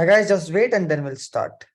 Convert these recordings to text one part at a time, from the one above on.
Guys, just wait and then we'll start.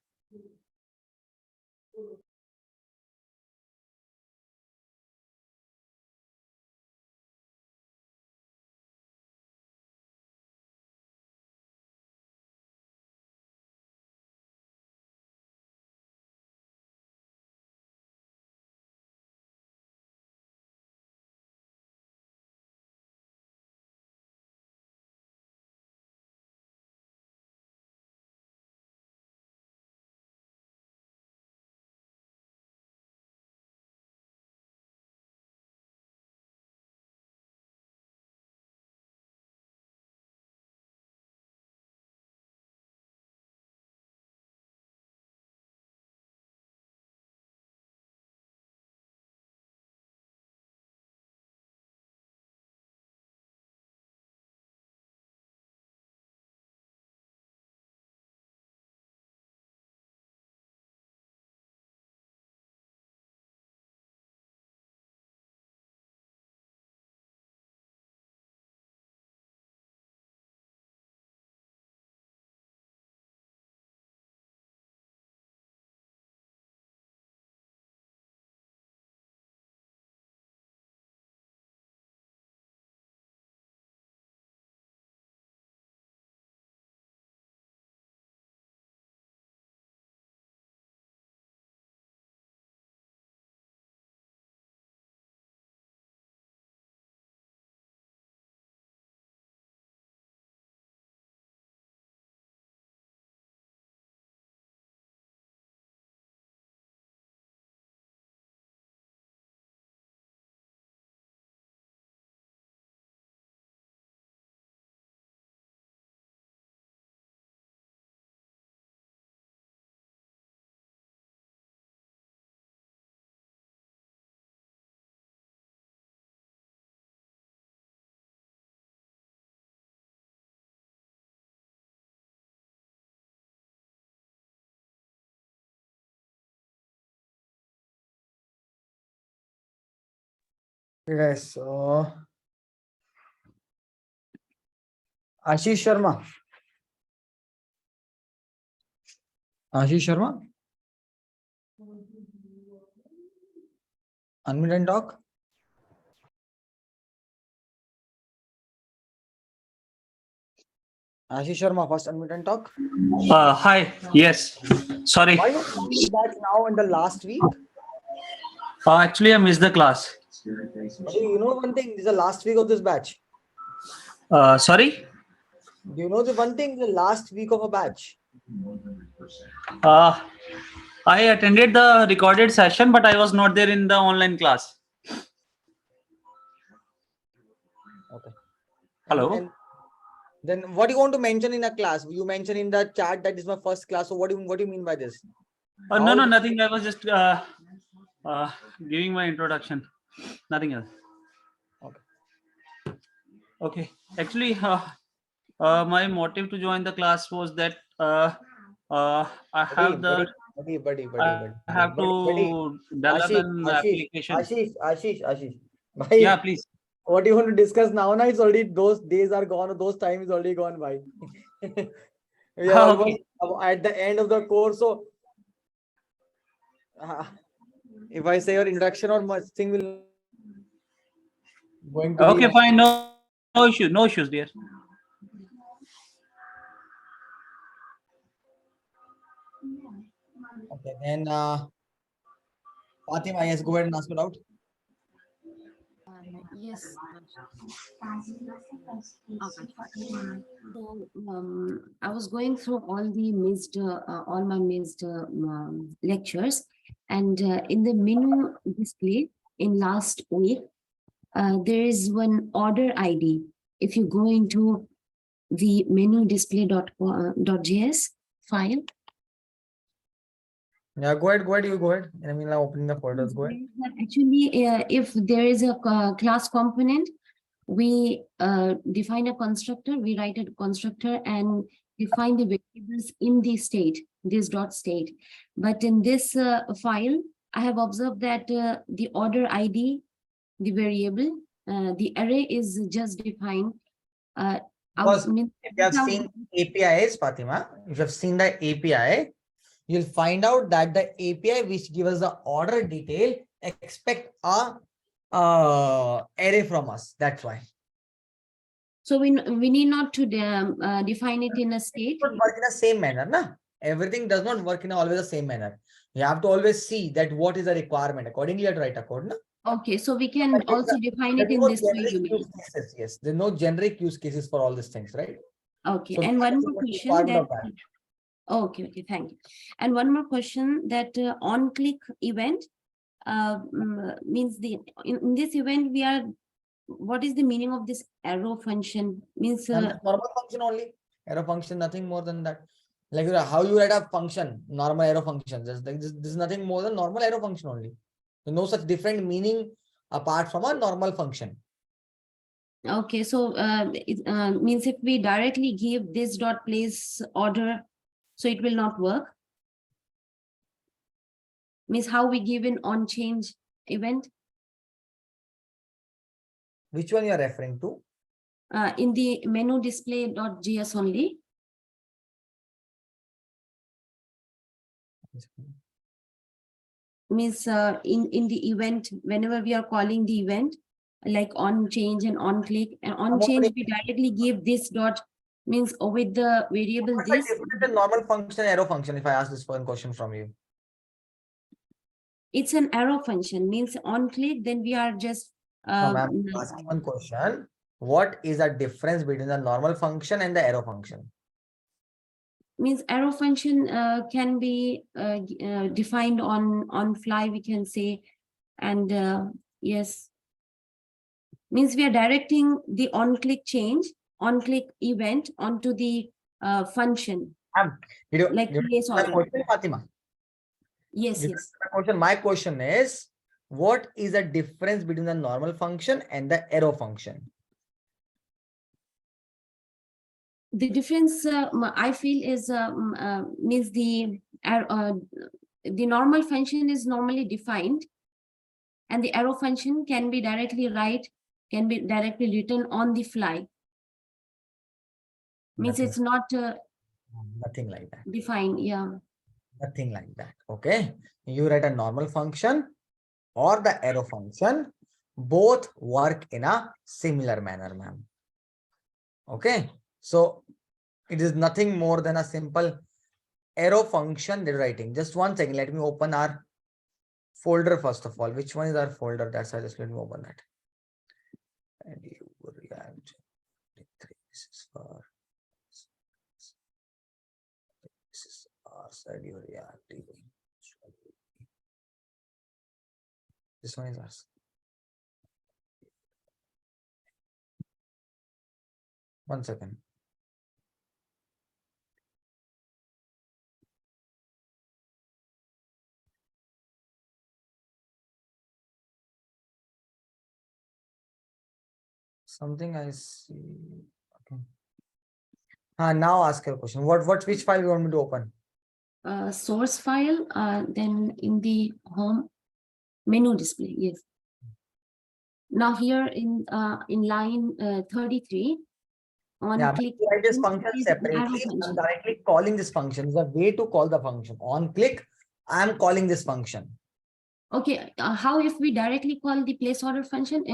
Yes, so Ashish Sharma. Ashish Sharma. Unmute and talk. Ashish Sharma, first unmute and talk. Hi. Yes. Sorry. Why you joined that now in the last week? Actually, I missed the class. But you know one thing, this is the last week of this batch. Sorry. Do you know the one thing, the last week of a batch? I attended the recorded session, but I was not there in the online class. Okay. Hello. And then what do you want to mention in a class? You mentioned in the chat that is my first class. So what do you mean by this? No, nothing. I was just giving my introduction. Nothing else. Okay. Okay. Actually, my motive to join the class was that I have the buddy. I have to develop an application. Ashish. Yeah, Bhai, please. what do you want to discuss now? Now it's already, those days are gone, those time is already gone by. We are almost Okay. at the end of the course. So if I say your introduction or much thing will going to be Okay, fine. No issues. No issues, dear. okay. Then Fatima, yes, go ahead and ask it out. Yes. Okay. So I was going through all my missed lectures, and in the menu display in last week, there is one order ID. If you go into the menu display.js file. Yeah, go ahead. You go ahead. I mean, now opening the folders. Go ahead. Actually, if there is a class component, we define a constructor, we write a constructor and define the variables in the state, this dot state. But in this file, I have observed that the order ID, the variable, the array is just defined Out, Because means if you have without- seen APIs, Fatima, if you have seen the API, you'll find out that the API which gives us the order detail expect a array from us. That's why. So we need not to define it in a state. It does not work in the same manner, na? Everything does not work in always the same manner. You have to always see that what is the requirement. Accordingly, you have to write a code, na? Okay, so we can But also define it there's in no this way, generic you mean? use cases. Yes, there's no generic use cases for all these things, right? Okay, So and that one is more the question requirement that. of that. Okay, thank you. And one more question that on-click event means in this event we are. What is the meaning of this arrow function? Means Normal function only. Arrow function, nothing more than that. Like how you write a function, normal arrow function. Just like this is nothing more than normal arrow function only. So no such different meaning apart from a normal function. okay, so it means if we directly give this dot place order, so it will not work. Means how we give an on change event Which one you are referring to? in the menu display.js only. Means in the event, whenever we are calling the event, like on change and on click, and on change we directly give this dot, means with the variable What's the this. difference between normal function and arrow function? If I ask this one question from you. It's an arrow function, means on click, then we are just No, ma'am, asking one question. What is the difference between the normal function and the arrow function? means arrow function can be defined on fly, we can say, and yes, means we are directing the on click change, on click event onto the function. Like place my order. question, Fatima? Yes. My question is, what is the difference between the normal function and the arrow function? The difference I feel is means the normal function is normally defined, and the arrow function can be directly written on the fly. Means Nothing. it's not Nothing like that. defined. Yeah. Nothing like that. Okay. You write a normal function or the arrow function, both work in a similar manner, ma'am. Okay. So it is nothing more than a simple arrow function they're writing. Just one second. Let me open our folder first of all. Which one is our folder? That's why just let me open that. And you will react. This is for. This is our side you react. This one is ours. One second. Something I see. Okay. Now ask your question. Which file you want me to open? Source file, then in the home menu display. Yes. Now here in line 33, on click. Write this function separately. I'm directly calling this function. Is a way to call the function. On click, I'm calling this function. Okay. How if we directly call the place order function?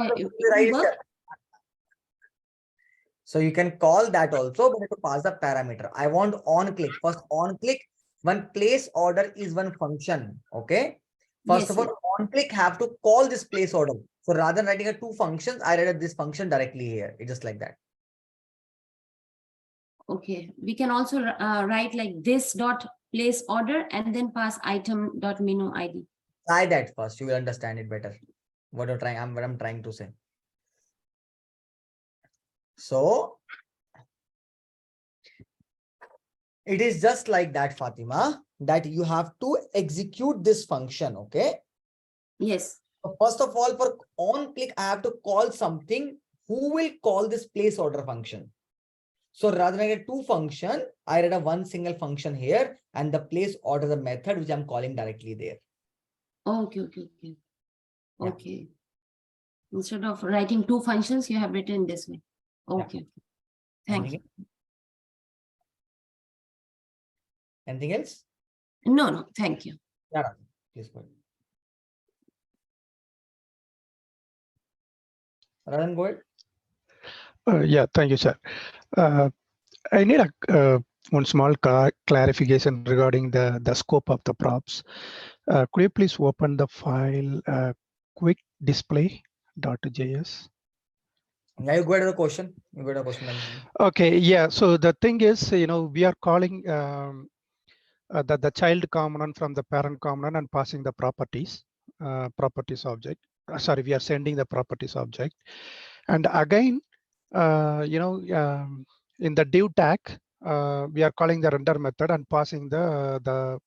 So you can call that also, but you have to pass the parameter. I want on click. First on click, one place order is one function. Okay. First of all, on click have to call this place order. So rather than writing two functions, I write this function directly here. It's just like that. Okay. We can also write like this dot place order and then pass item dot menu ID. Try that first. You will understand it better. What I'm trying to say. So it is just like that, Fatima, that you have to execute this function. Okay. Yes. So first of all, for on click, I have to call something who will call this place order function. So rather than get two function, I write a one single function here and the place order the method which I'm calling directly there. Okay. Okay. Instead of writing two functions, you have written this way. Okay. Thank you. Anything else? No, thank you. Yeah, please go ahead. Rajan, go ahead. Yeah, thank you, sir. I need one small clarification regarding the scope of the props. Could you please open the file quickdisplay.js? Now you go ahead to the question. You go to the question. Okay, yeah. So the thing is, we are calling the child component from the parent component and passing the properties object. Sorry, we are sending the properties object, and again, in the div tag, we are calling the render method and passing the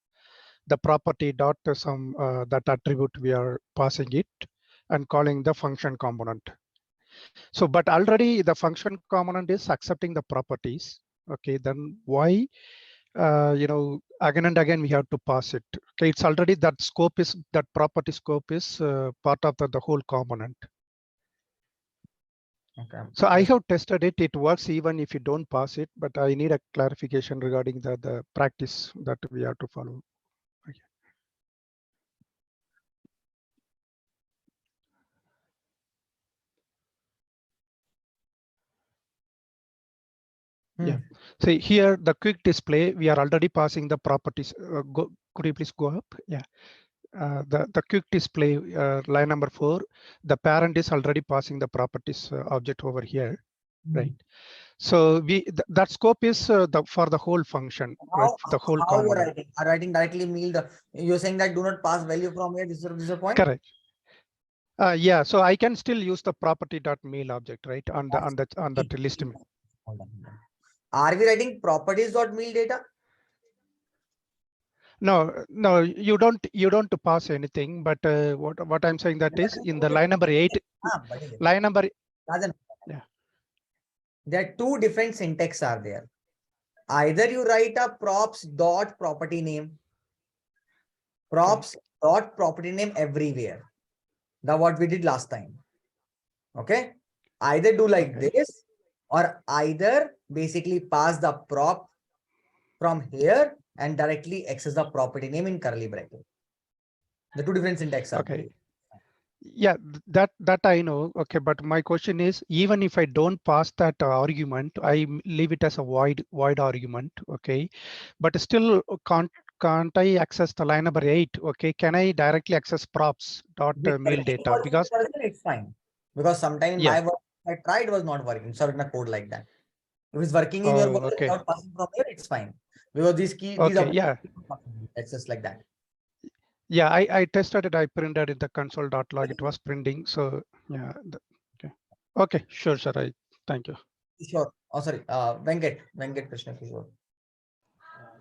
property dot some that attribute we are passing it and calling the function component. So, but already the function component is accepting the properties. Okay, then why again and again we have to pass it? Okay, it's already that property scope is part of the whole component. Okay. So I have tested it. It works even if you don't pass it, but I need a clarification regarding the practice that we have to follow. Okay. Yeah. See here, the quick display, we are already passing the properties. Could you please go up? Yeah. The quick display line number 4, the parent is already passing the properties object over here, right? So that scope is for the whole function, right? The whole how you're component. writing? Are writing directly meal you're saying that do not pass value from here. This is the point. Correct. Yeah. So I can still use the property.mail object, right? On the list. Are we writing properties.mail data? No, you don't pass anything. But what I'm saying that is in the line number 8, line number. Yeah. There are two different syntax are there. Either you write a props dot property name, props dot property name everywhere. Now what we did last time. Okay. Either do like this, or either basically pass the prop from here and directly access the property name in curly bracket. The two different syntax are Okay. there. Yeah, that I know. Okay, but my question is, even if I don't pass that argument, I leave it as a void argument. Okay, but still can't I access the line number 8? Okay, can I directly access props dot mail data? Because it's fine. Because sometimes in my work I tried, it was not working. So in a code like that. If it's working in your work without passing from here, it's fine. Because these keys, these are access like that. Yeah, I tested it. I printed in the console.log. It was printing. So yeah. Okay. Sure, sir. Thank you. Sure. Oh, sorry. Venkat Krishna Kishore.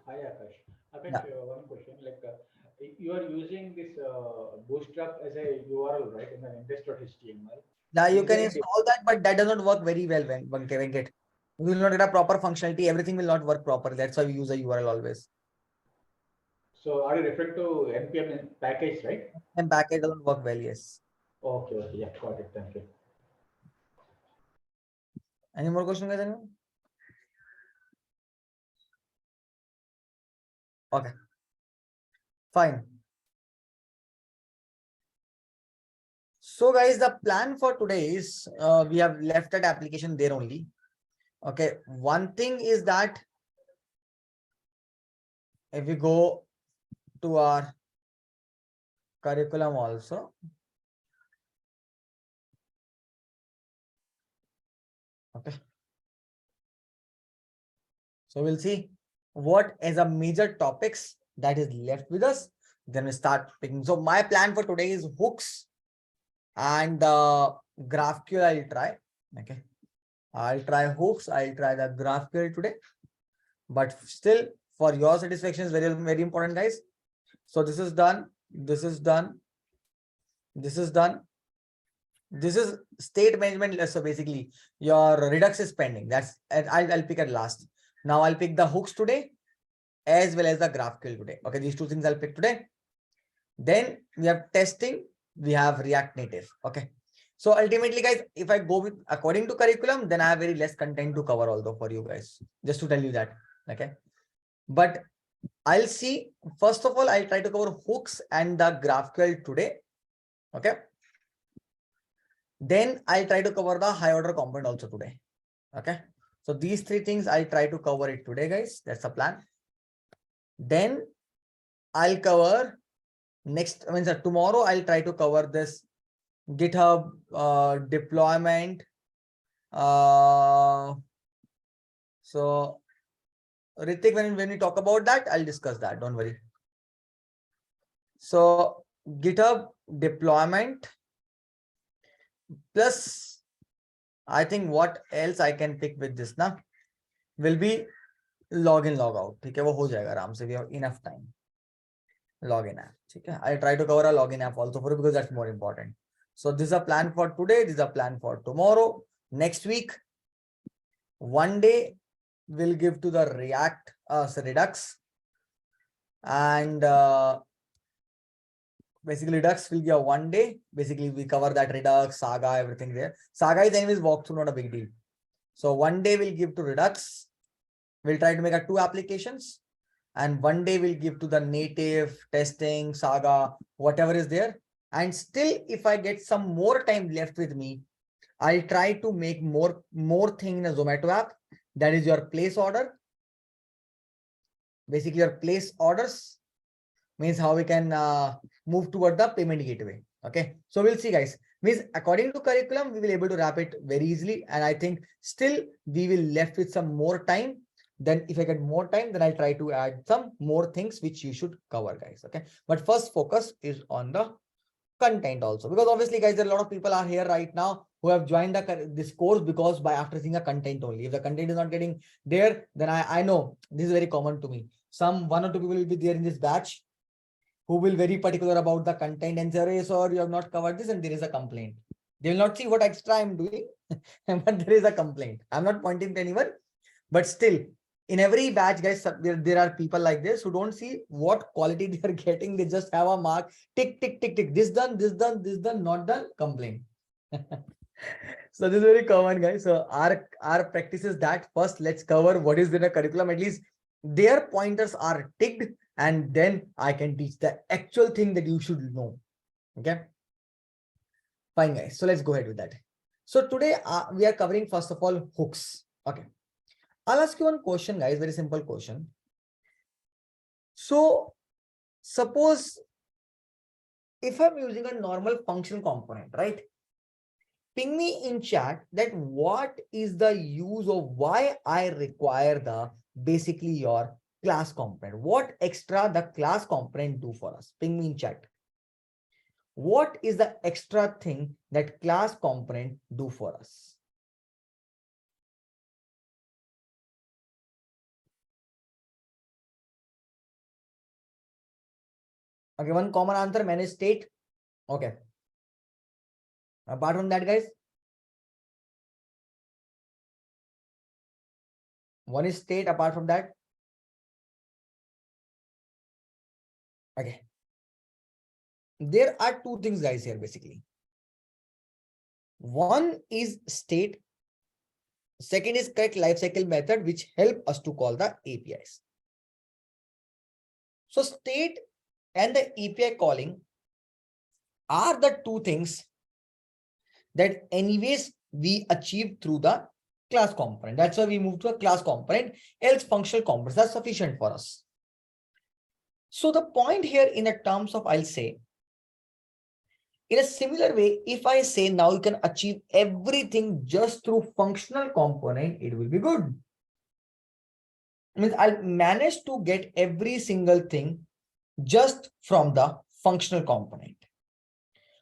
Hi, Akash. Akash, one question. Like, you are using this Bootstrap as a URL, right, in the index.html. Now you can install that, but that does not work very well, Venkat. We will not get a proper functionality. Everything will not work properly. That's why we use a URL always. So are you referring to NPM package, right? And package doesn't work well, yes. Okay, yeah, got it. Thank you. Any more questions, guys? Anyone? Okay. Fine. So guys, the plan for today is we have left that application there only. Okay. One thing is that if we go to our curriculum also. Okay. So we'll see what is a major topics that is left with us. Then we start picking. So my plan for today is hooks and GraphQL I'll try. Okay. I'll try hooks. I'll try the GraphQL today. But still, for your satisfaction is very, very important, guys. So this is done. This is done. This is done. This is state management. So basically, your Redux is pending. That's I'll pick at last. Now I'll pick the hooks today, as well as the GraphQL today. Okay, these two things I'll pick today. Then we have testing. We have React Native. Okay. So ultimately, guys, if I go with according to curriculum, then I have very less content to cover although for you guys, just to tell you that. Okay. But I'll see, first of all, I'll try to cover hooks and the GraphQL today. Okay. Then I'll try to cover the high order component also today. Okay. So these three things I'll try to cover it today, guys. That's the plan. Then I'll cover next, I mean, sir, tomorrow I'll try to cover this GitHub deployment. So Ritik, when we talk about that, I'll discuss that. Don't worry. So GitHub deployment plus, I think what else I can pick with this now will be login logout. ठीक है, वो हो जाएगा आराम से. We have enough time. Login app. ठीक है. I'll try to cover a login app also for you because that's more important. So this is a plan for today. This is a plan for tomorrow. Next week, one day we'll give to the React Redux, and basically Redux will give one day. Basically we cover that Redux, Saga, everything there. Saga is anyways walkthrough, not a big deal. So one day we'll give to Redux. We'll try to make a 2 applications, and one day we'll give to the native testing, Saga, whatever is there. And still, if I get some more time left with me, I'll try to make more thing in a Zomato app. That is your place order. Basically, your place orders means how we can move toward the payment gateway. Okay, so we'll see, guys. Means according to curriculum, we will able to wrap it very easily. And I think still we will left with some more time. Then if I get more time, then I'll try to add some more things which you should cover, guys. Okay, but first focus is on the content also, because obviously, guys, there are a lot of people are here right now who have joined this course because by after seeing a content only. If the content is not getting there, then I know this is very common to me. Some 1 or 2 people will be there in this batch who will very particular about the content and say, hey, sir, you have not covered this, and there is a complaint. They will not see what extra I'm doing, but there is a complaint. I'm not pointing to anyone, but still, in every batch, guys, there are people like this who don't see what quality they are getting. They just have a mark, tick, tick, tick, tick. This done, this done, this done, not done, complaint. So this is very common, guys. So our practice is that first let's cover what is in the curriculum. At least their pointers are ticked, and then I can teach the actual thing that you should know. Okay. Fine, guys. So let's go ahead with that. So today we are covering first of all hooks. Okay. I'll ask you one question, guys. Very simple question. So suppose if I'm using a normal function component, right? Ping me in chat that what is the use of why I require the basically your class component. What extra the class component do for us? Ping me in chat. What is the extra thing that class component do for us? Okay, one common answer, manage state. Okay. Apart from that, guys, one is state. Apart from that, okay. There are 2 things, guys, here basically. One is state. Second is correct lifecycle method, which help us to call the APIs. So state and the API calling are the 2 things that anyways we achieve through the class component. That's why we move to a class component, else functional components are sufficient for us. So the point here in the terms of, I'll say, in a similar way, if I say now you can achieve everything just through functional component, it will be good. It means I'll manage to get every single thing just from the functional component.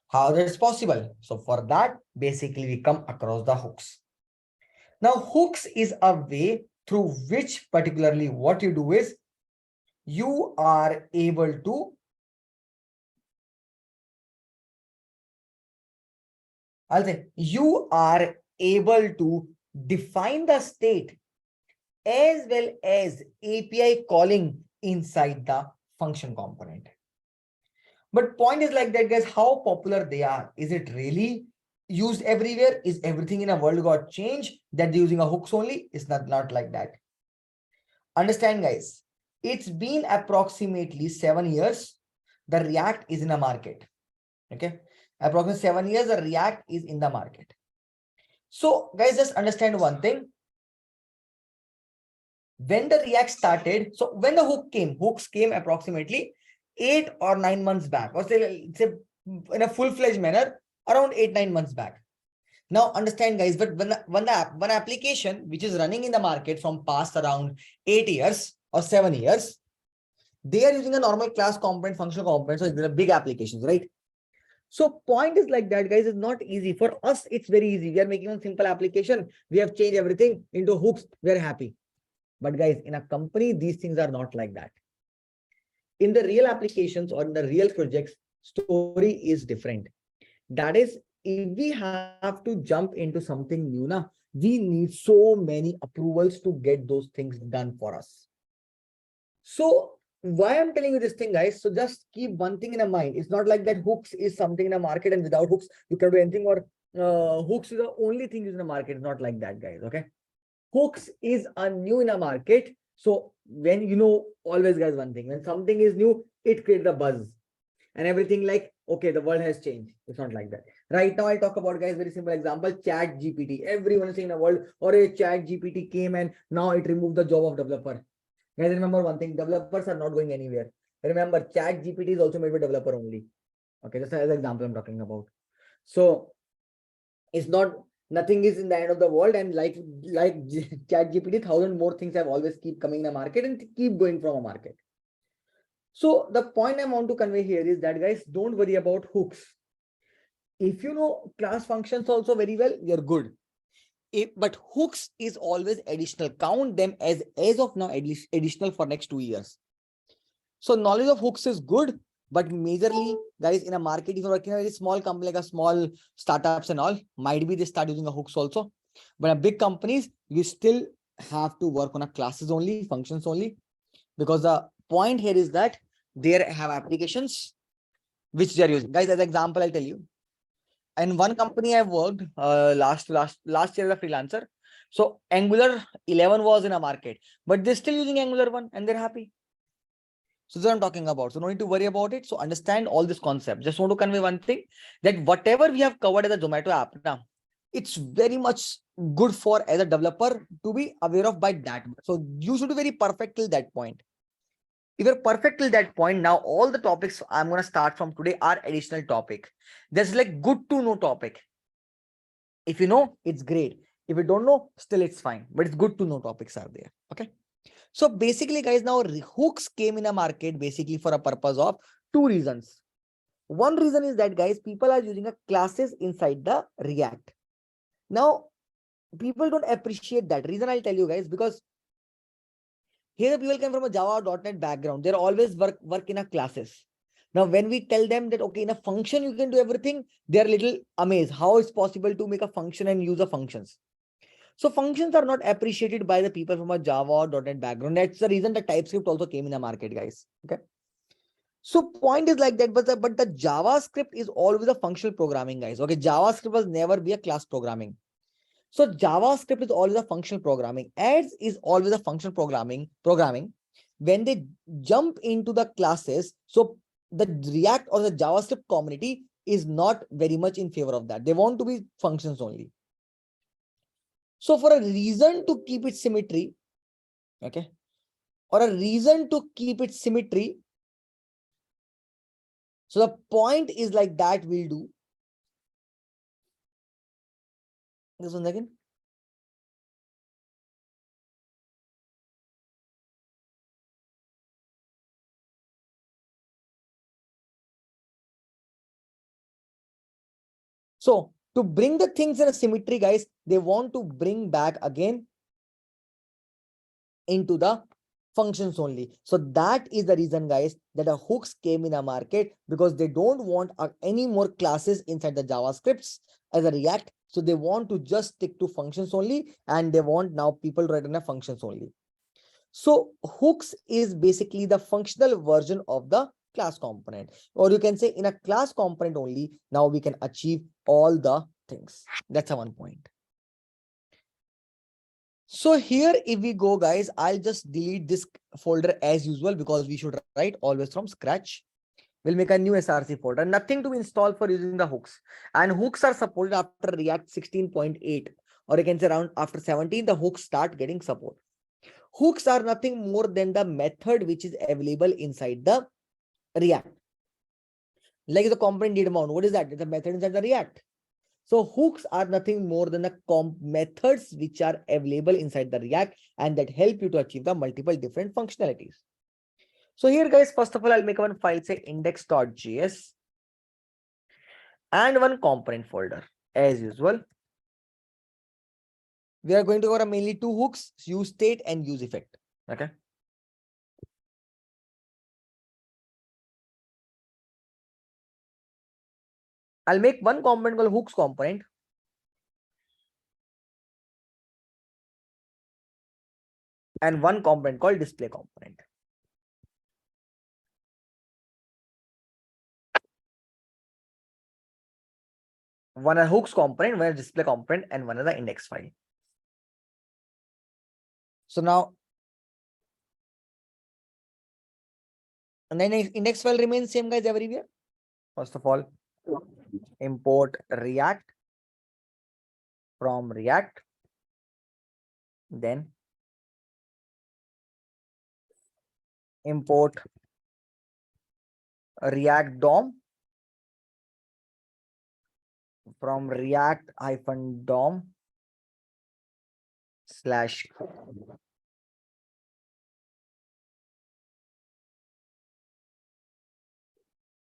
How that's possible? So for that, basically we come across the hooks. Now hooks is a way through which particularly what you do is you are able to you are able to define the state as well as API calling inside the function component. But point is like that, guys, how popular they are. Is it really used everywhere? Is everything in a world got changed that they're using a hooks only? It's not like that. Understand, guys, it's been approximately 7 years. The React is in a market. Okay, approximately 7 years, the React is in the market. So guys, just understand one thing. When the React started, so when the hooks came approximately 8 or 9 months back, or say in a full-fledged manner, around 8-9 months back. Now understand, guys, but when application which is running in the market from past around 8 years or 7 years, they are using a normal class component, functional component, so they're big applications, right? So point is like that, guys, it's not easy. For us, it's very easy. We are making a simple application. We have changed everything into hooks. We're happy. But guys, in a company, these things are not like that. In the real applications or in the real projects, story is different. That is, if we have to jump into something new, we need so many approvals to get those things done for us. So why I'm telling you this thing, guys, so just keep one thing in mind. It's not like that hooks is something in the market and without hooks you can do anything, or hooks is the only thing used in the market. It's not like that, guys. Okay, hooks is a new in a market. So when always, guys, one thing, when something is new, it creates a buzz and everything, like, okay, the world has changed. It's not like that. Right now I'll talk about, guys, very simple example, Chat GPT. Everyone is saying in the world, or a Chat GPT came and now it removed the job of developer. Guys, remember one thing, developers are not going anywhere. Remember, Chat GPT is also made by developer only. Okay, just as an example I'm talking about. So it's not, nothing is in the end of the world, and like Chat GPT, 1,000 more things have always keep coming in the market and keep going from a market. So the point I want to convey here is that, guys, don't worry about hooks. If you know class functions also very well, you're good. But hooks is always additional. Count them as of now additional for next 2 years. So knowledge of hooks is good, but majorly, guys, in a market, if you're working in a very small company, like a small startups and all, might be they start using a hooks also. But in big companies, you still have to work on a classes only, functions only, because the point here is that they have applications which they are using. Guys, as an example, I'll tell you. And one company I've worked last year as a freelancer. So Angular 11 was in a market, but they're still using Angular 1 and they're happy. So that's what I'm talking about. So no need to worry about it. So understand all this concept. Just want to convey one thing, that whatever we have covered as a Zomato app now, it's very much good for as a developer to be aware of by that. So you should be very perfect till that point. If you're perfect till that point, now all the topics I'm going to start from today are additional topic. There's like good to know topic. If you know, it's great. If you don't know, still it's fine. But it's good to know topics are there. Okay. So basically, guys, now hooks came in a market basically for a purpose of 2 reasons. One reason is that, guys, people are using a classes inside the React. Now, people don't appreciate that. Reason I'll tell you, guys, because here people come from a Java.NET background. They're always work in a classes. Now, when we tell them that, okay, in a function, you can do everything, they're a little amazed how it's possible to make a function and use the functions. So functions are not appreciated by the people from a Java or .NET background. That's the reason the TypeScript also came in the market, guys. Okay. So point is like that, but the JavaScript is always a functional programming, guys. Okay, JavaScript was never be a class programming. So JavaScript is always a functional programming. Ads is always a functional programming. When they jump into the classes, so the React or the JavaScript community is not very much in favor of that. They want to be functions only. So for a reason to keep it symmetry, okay, or a reason to keep it symmetry, so the point is like that we'll do. This one again. So to bring the things in a symmetry, guys, they want to bring back again into the functions only. So that is the reason, guys, that the hooks came in a market, because they don't want any more classes inside the JavaScripts as a React. So they want to just stick to functions only, and they want now people write in a functions only. So hooks is basically the functional version of the class component, or you can say in a class component only, now we can achieve all the things. That's a one point. So here, if we go, guys, I'll just delete this folder as usual because we should write always from scratch. We'll make a new SRC folder. Nothing to install for using the hooks. And hooks are supported after React 16.8, or you can say around after 17, the hooks start getting support. Hooks are nothing more than the method which is available inside the React. Like the component data mount. What is that? It's a method inside the React. So hooks are nothing more than the methods which are available inside the React and that help you to achieve the multiple different functionalities. So here, guys, first of all, I'll make one file, say index.js, and one component folder as usual. We are going to cover mainly two hooks, use state and use effect. Okay. I'll make one component called hooks component. And one component called display component. One is hooks component, one is display component, and one is the index file. So now, and then index file remains same, guys, everywhere. First of all, import React from React. Then import React DOM from React-DOM /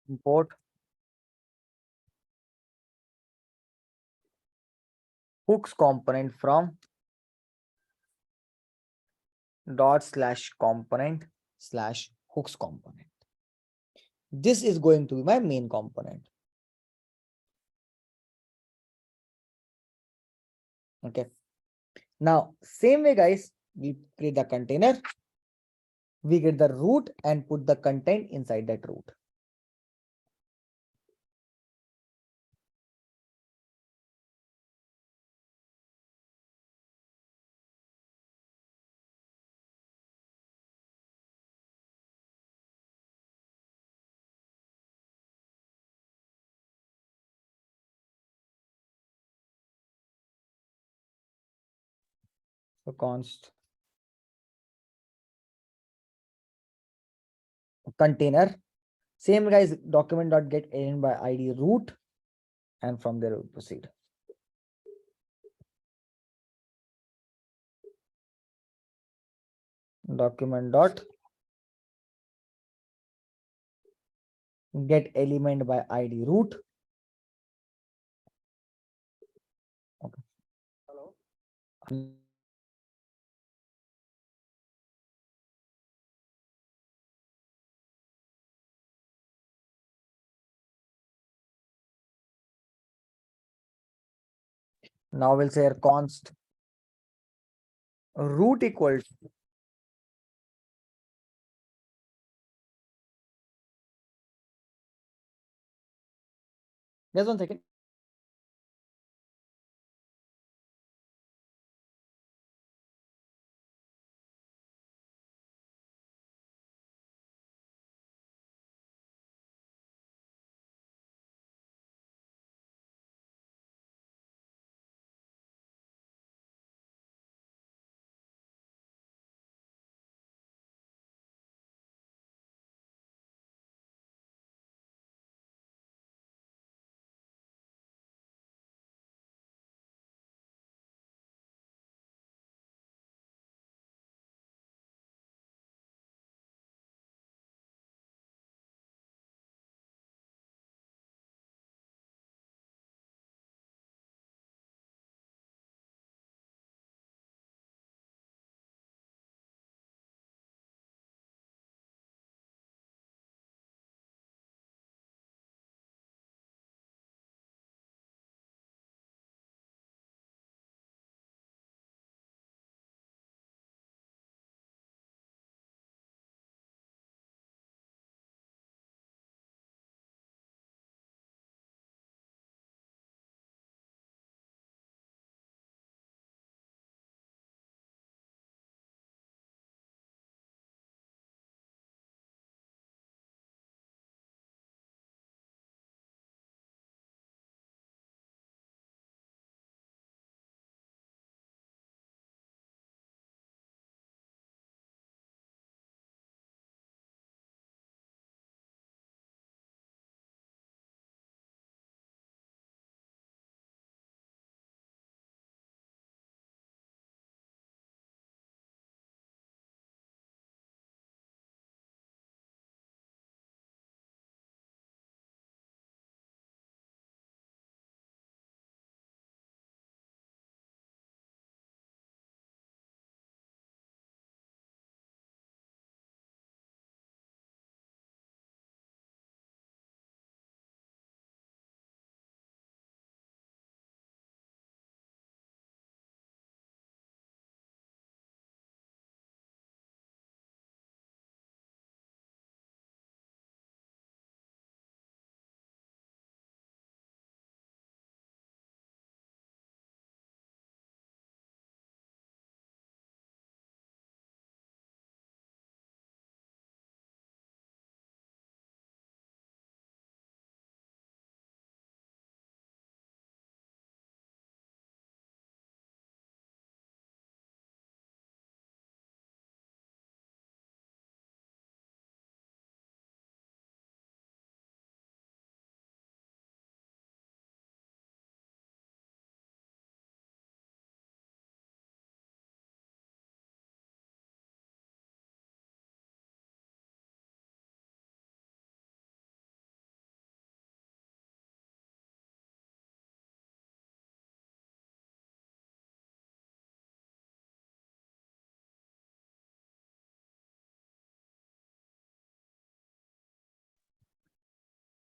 import hooks component from ./component/hooks component. This is going to be my main component. Okay. Now, same way, guys, we create the container. We get the root and put the content inside that root. So const container, same, guys, document.get alien by id root, and from there we'll proceed. Document dot get element by id root. Okay. Hello. Now we'll say const root equals just 1 second.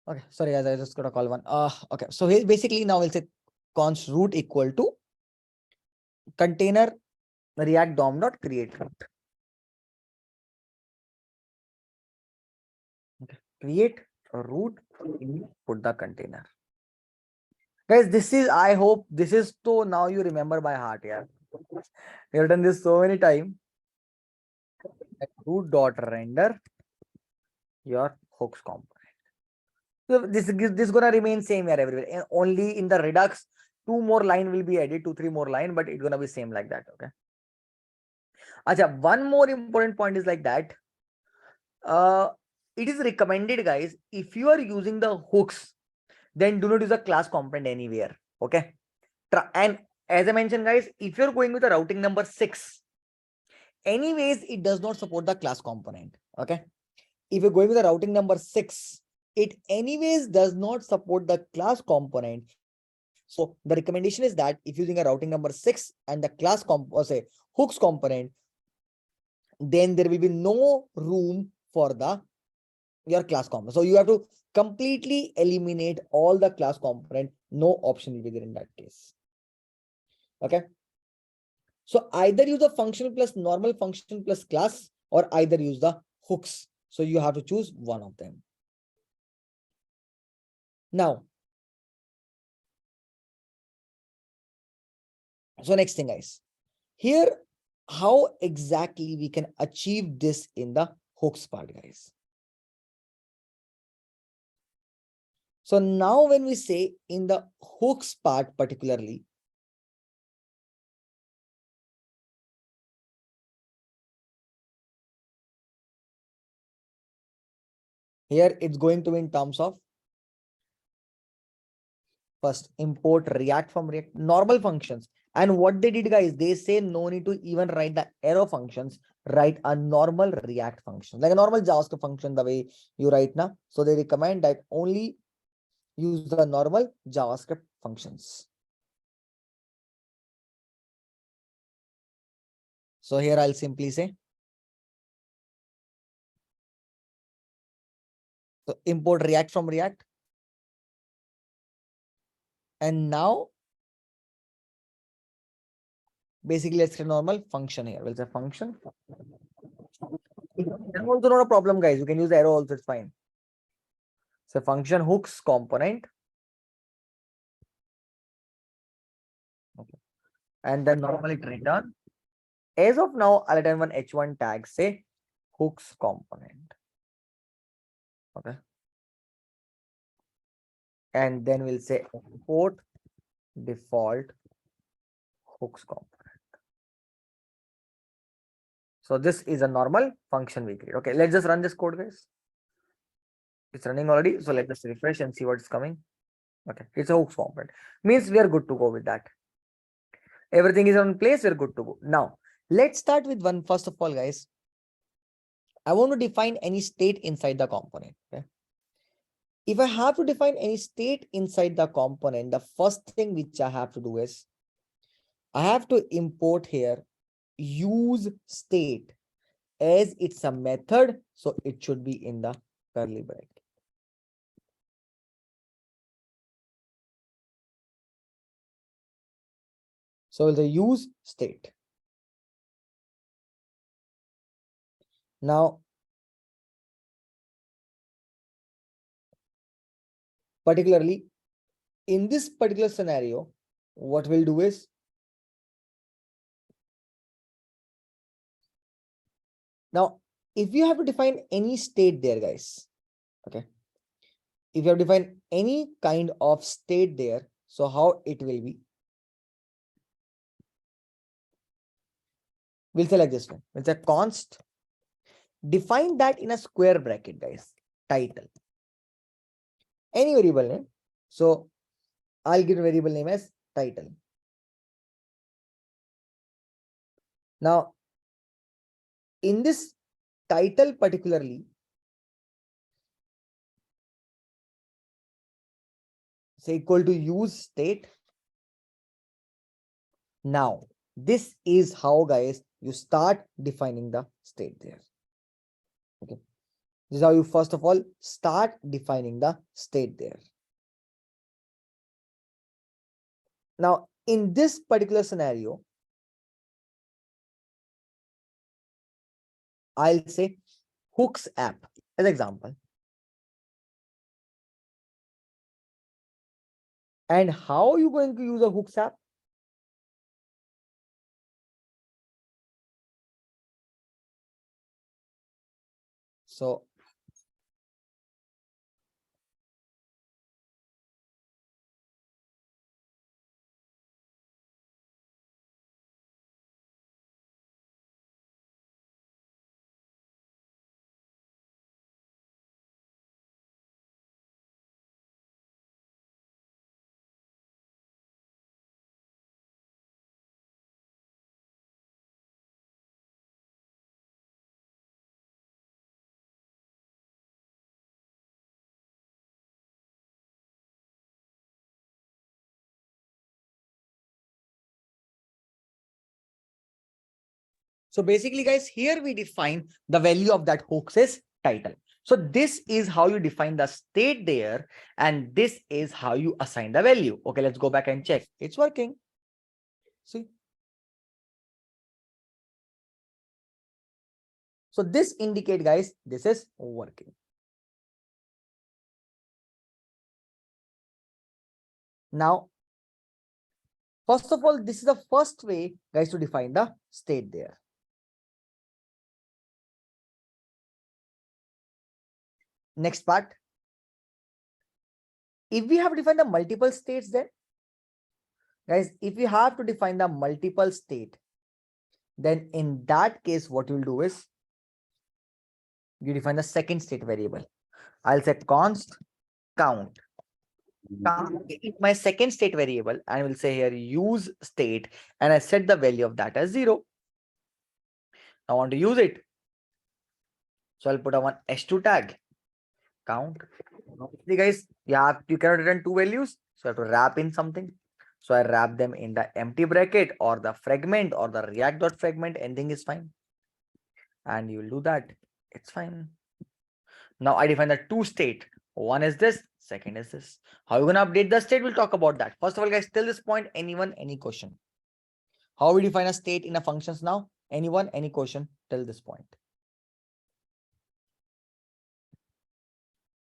Okay, sorry guys, I just got a call one. Okay, so here basically now we'll say const root equal to container react dom dot create root. Okay, create a root, put the container. Guys, this is, I hope this is so now you remember by heart, yeah. We have done this so many times. Root dot render your hooks component. So this gonna remain same here everywhere. And only in the Redux, 2 more line will be added, 2-3 more line, but it's gonna be same like that. Okay. Acha, one more important point is like that. It is recommended, guys, if you are using the hooks, then do not use a class component anywhere. Okay. And as I mentioned, guys, if you're going with a routing number 6, anyways, it does not support the class component. Okay. If you're going with a routing number 6, it anyways does not support the class component. So the recommendation is that if using a routing number 6 and the class say hooks component, then there will be no room for your class component. So you have to completely eliminate all the class component. No option will be there in that case. Okay. So either use the function plus normal function plus class, or either use the hooks. So you have to choose one of them. Now, so next thing, guys, here, how exactly we can achieve this in the hooks part, guys. So now when we say in the hooks part particularly, here it's going to be in terms of first import React from React normal functions. And what they did, guys, they say no need to even write the arrow functions, write a normal React function, like a normal JavaScript function, the way you write now. So they recommend that only use the normal JavaScript functions. So here I'll simply say, so import React from React. And now, basically, let's get a normal function here. We'll say function. That's also not a problem, guys. You can use arrow also, it's fine. So function hooks component. Okay. And then normally it return. As of now, I'll return one h1 tag, say hooks component. Okay. And then we'll say import default hooks component. So this is a normal function we create. Okay, let's just run this code, guys. It's running already. So let's just refresh and see what's coming. Okay, it's a hooks component. Means we are good to go with that. Everything is on place, we're good to go. Now, let's start with one. First of all, guys, I want to define any state inside the component. Okay. If I have to define any state inside the component, the first thing which I have to do is I have to import here use state, as it's a method, so it should be in the curly bracket. So the use state. Now, particularly in this particular scenario, what we'll do is now, if you have to define any state there, guys, okay, if you have to define any kind of state there, so how it will be? We'll say like this one. We'll say const. Define that in a square bracket, guys. Title. Any variable name. So I'll give a variable name as title. Now, in this title particularly, say equal to use state. Now, this is how, guys, you start defining the state there. Okay. This is how you first of all start defining the state there. Now, in this particular scenario, I'll say Hooks app as example. And how are you going to use a Hooks app? So basically, guys, here we define the value of that hooks is title. So this is how you define the state there, and this is how you assign the value. Okay, let's go back and check. It's working. See. So this indicate, guys, this is working. Now, first of all, this is the first way, guys, to define the state there. Next part. If we have to define the multiple states, then guys, if we have to define the multiple state, then in that case, what you'll do is you define the second state variable. I'll say const count. Count is my second state variable, and I will say here use state, and I set the value of that as 0. I want to use it. So I'll put a one h2 tag count. See, guys, you cannot return two values, so I have to wrap in something. So I wrap them in the empty bracket or the fragment or the react.fragment, anything is fine. And you will do that. It's fine. Now I define the two state. One is this, second is this. How you gonna update the state? We'll talk about that. First of all, guys, till this point, anyone, any question? How we define a state in a functions now? Anyone, any question till this point?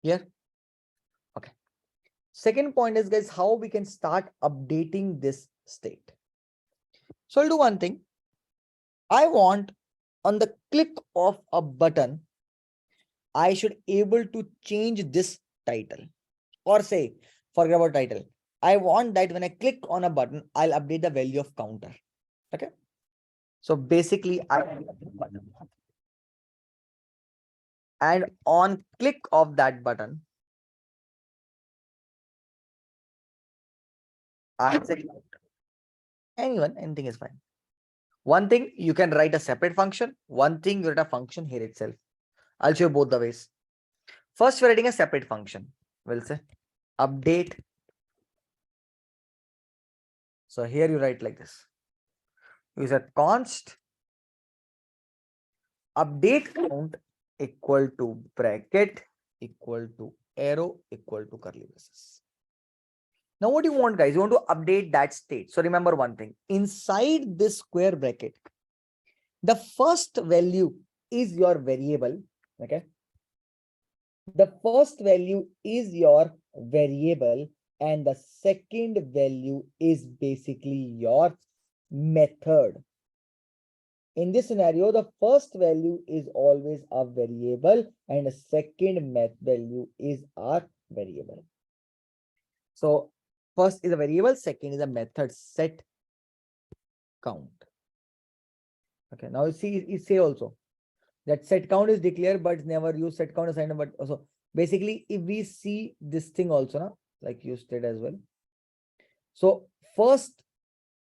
Here. Okay. Second point is, guys, how we can start updating this state. So I'll do one thing. I want on the click of a button, I should able to change this title, or say, forget about title. I want that when I click on a button, I'll update the value of counter. Okay. So basically, and on click of that button, I say anyone, anything is fine. One thing, you can write a separate function. One thing, you write a function here itself. I'll show you both the ways. First, we're writing a separate function. We'll say update. So here you write like this. You say const update count equal to bracket equal to arrow equal to curly braces. Now what do you want, guys? You want to update that state. So remember one thing, inside this square bracket, the first value is your variable. Okay. The first value is your variable, and the second value is basically your method. In this scenario, the first value is always a variable, and the second value is our variable. So first is a variable, second is a method set count. Okay, now you see it say also that set count is declared, but never use set count assigned. But also basically, if we see this thing also now, like you stated as well. So first,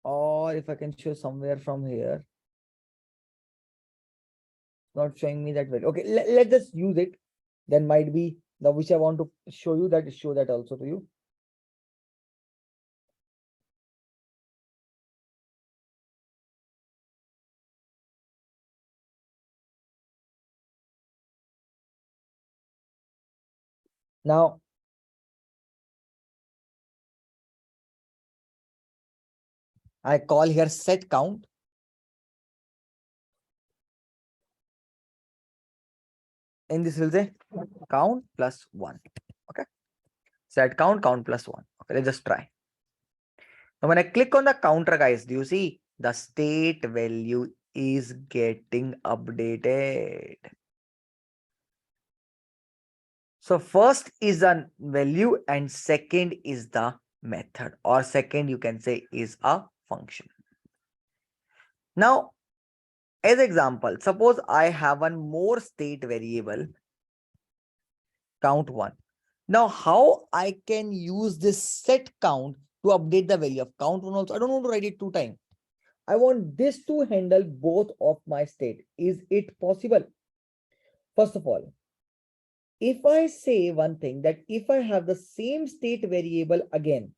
or if I can show somewhere from here, not showing me that value. Okay, let's just use it. Then might be the which I want to show you, that show that also to you. Now, I call here set count. And this will say count plus 1. Okay. Set count, count plus 1. Okay, let's just try. Now, when I click on the counter, guys, do you see the state value is getting updated? So first is a value and second is the method, or second you can say is a function. Now, as example, suppose I have one more state variable, count 1. Now, how I can use this set count to update the value of count 1 also? I don't want to write it 2 times. I want this to handle both of my state. Is it possible? First of all, if I say one thing, that if I have the same state variable again,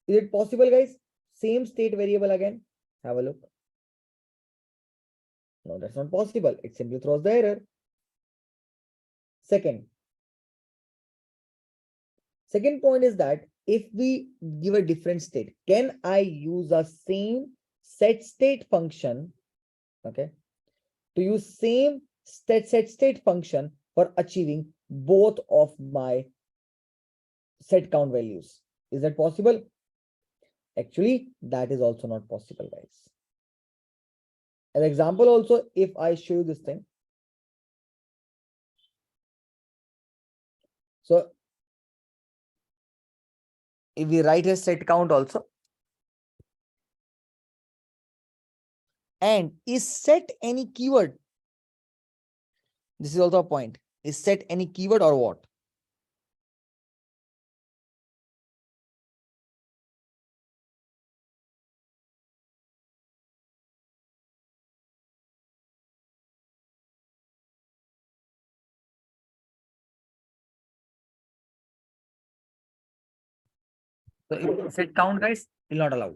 is it possible, guys? Same state variable again? Have a look. No, that's not possible. It simply throws the error. Second point is that if we give a different state, can I use a same set state function, okay, to use same set state function for achieving both of my set count values? Is that possible? Actually, that is also not possible, guys. As example also, if I show you this thing. So if we write a set count also, and is set any keyword? This is also a point. Is set any keyword or what? So if set count, guys, will not allow.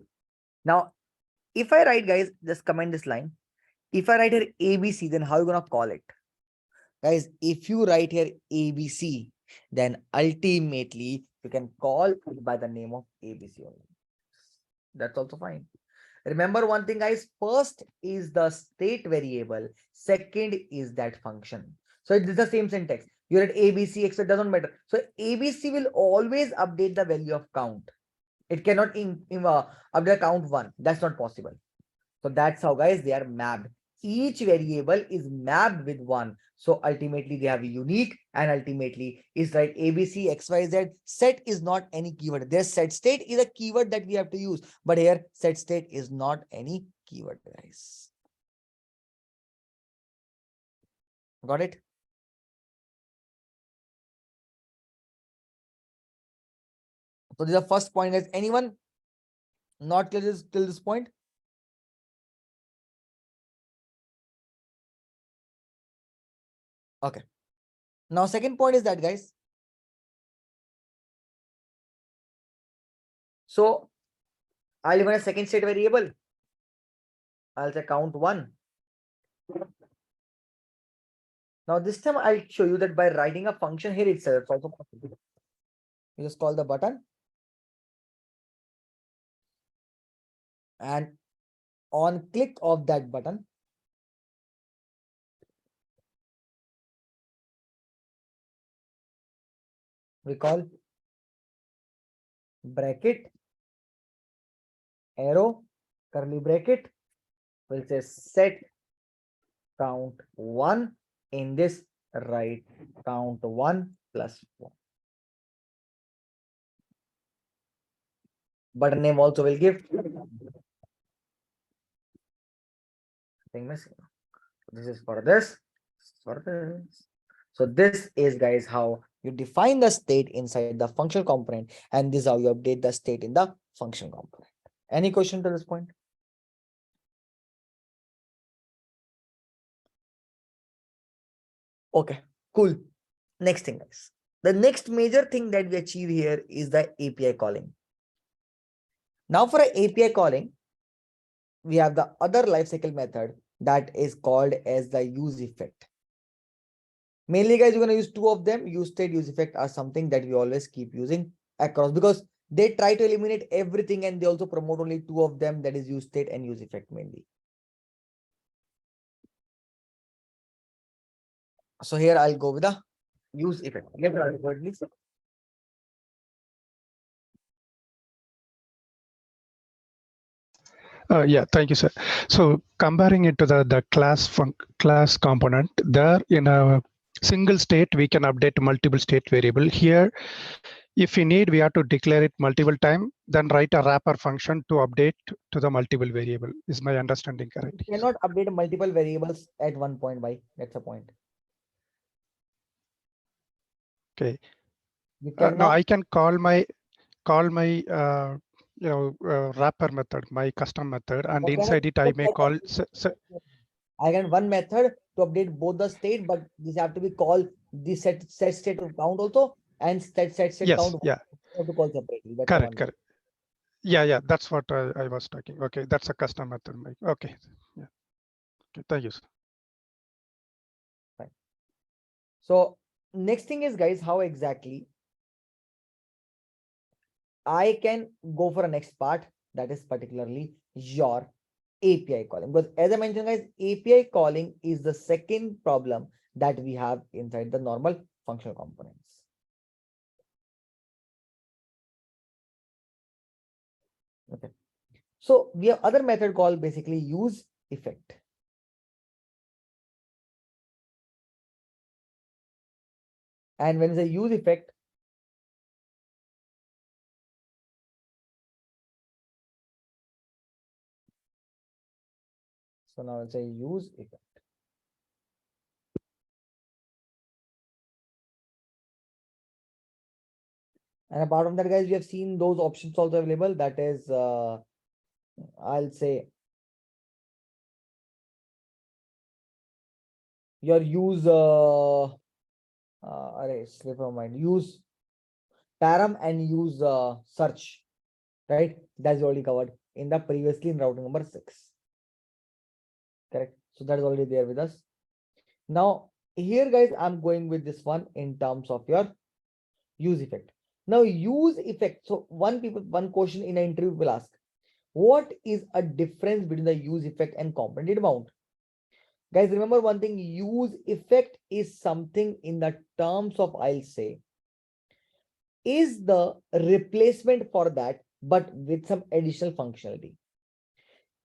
Now, if I write, guys, just comment this line. If I write here ABC, then how are you gonna call it? Guys, if you write here ABC, then ultimately you can call it by the name of ABC only. That's also fine. Remember one thing, guys, first is the state variable, second is that function. So it is the same syntax. You're at ABC, etc. Doesn't matter. So ABC will always update the value of count. It cannot update count 1. That's not possible. So that's how, guys, they are mapped. Each variable is mapped with 1. So ultimately they have unique, and ultimately is like ABC, XYZ. Set is not any keyword. Their set state is a keyword that we have to use. But here set state is not any keyword, guys. Got it? So this is the first point, guys. Anyone not clear till this point? Okay. Now, second point is that, guys. So I'll give a second state variable. I'll say count 1. Now this time I'll show you that by writing a function here itself, it's also possible. You just call the button. And on click of that button, we call bracket, arrow, curly bracket, will say set count 1. In this, write count 1 plus 1. Button name also will give. Thing missing. This is for this. For this. So this is, guys, how you define the state inside the functional component, and this is how you update the state in the function component. Any question to this point? Okay, cool. Next thing, guys. The next major thing that we achieve here is the API calling. Now for an API calling, we have the other lifecycle method that is called as the use effect. Mainly, guys, you're gonna use two of them. Use state, use effect are something that we always keep using across because they try to eliminate everything and they also promote only two of them, that is use state and use effect mainly. So here I'll go with the use effect. Get the word, please. Yeah, thank you, sir. So comparing it to the class component, there in a single state, we can update multiple state variable. Here, if we need, we have to declare it multiple time, then write a wrapper function to update to the multiple variable. Is my understanding correct? You cannot update multiple variables at one point. Why? That's the point. Okay. You No, cannot. I can call my wrapper method, my custom method, and Okay, inside it I may call. I can one method to update both the state, but this have to be called the set state of count also and set Yes, count. yeah, You have to call separately. That's the correct, one. correct. Yeah, that's what I was talking. Okay, that's a custom method, Mike. Okay, yeah. Okay, thank you, sir. Fine. So next thing is, guys, how exactly I can go for a next part, that is particularly your API calling. Because as I mentioned, guys, API calling is the second problem that we have inside the normal functional components. Okay. So we have other method called basically use effect. And when it's a use effect, so now it's a use effect. And apart from that, guys, we have seen those options also available. That is, I'll say your use, slip of mind, use param and use search, right? That's already covered in the previously in routing number 6. Correct. So that is already there with us. Now here, guys, I'm going with this one in terms of your use effect. Now use effect. So one question in an interview will ask, what is a difference between the use effect and component data mount? Guys, remember one thing, use effect is something in the terms of, I'll say, is the replacement for that, but with some additional functionality.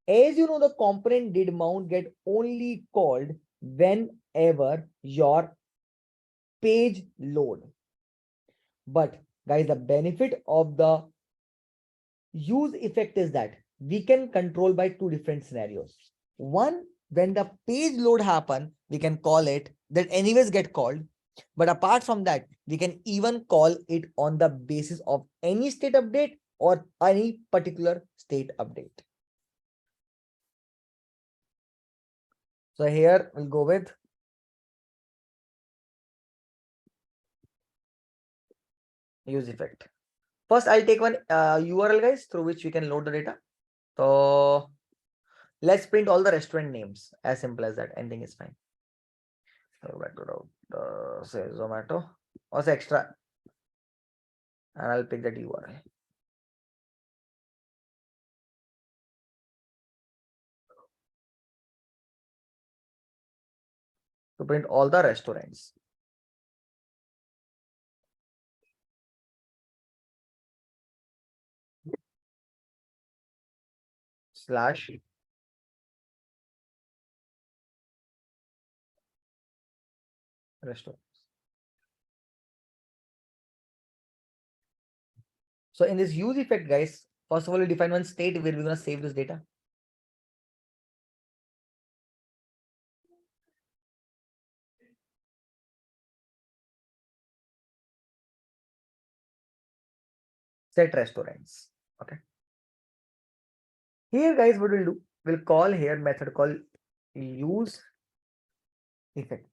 As you know, the component did mount get only called whenever your page load. But guys, the benefit of the use effect is that we can control by two different scenarios. One, when the page load happen, we can call it that anyways get called. But apart from that, we can even call it on the basis of any state update or any particular state update. So here we'll go with use effect. First, I'll take one URL, guys, through which we can load the data. So let's print all the restaurant names. As simple as that. Anything is fine. So back to say Zomato or say extra, and I'll pick that URL. To print all the restaurants. Slash restaurants. So in this use effect, guys, first of all, we define one state where we're going to save this data. Set restaurants. Okay. Here, guys, what we'll do, we'll call here method called use effect.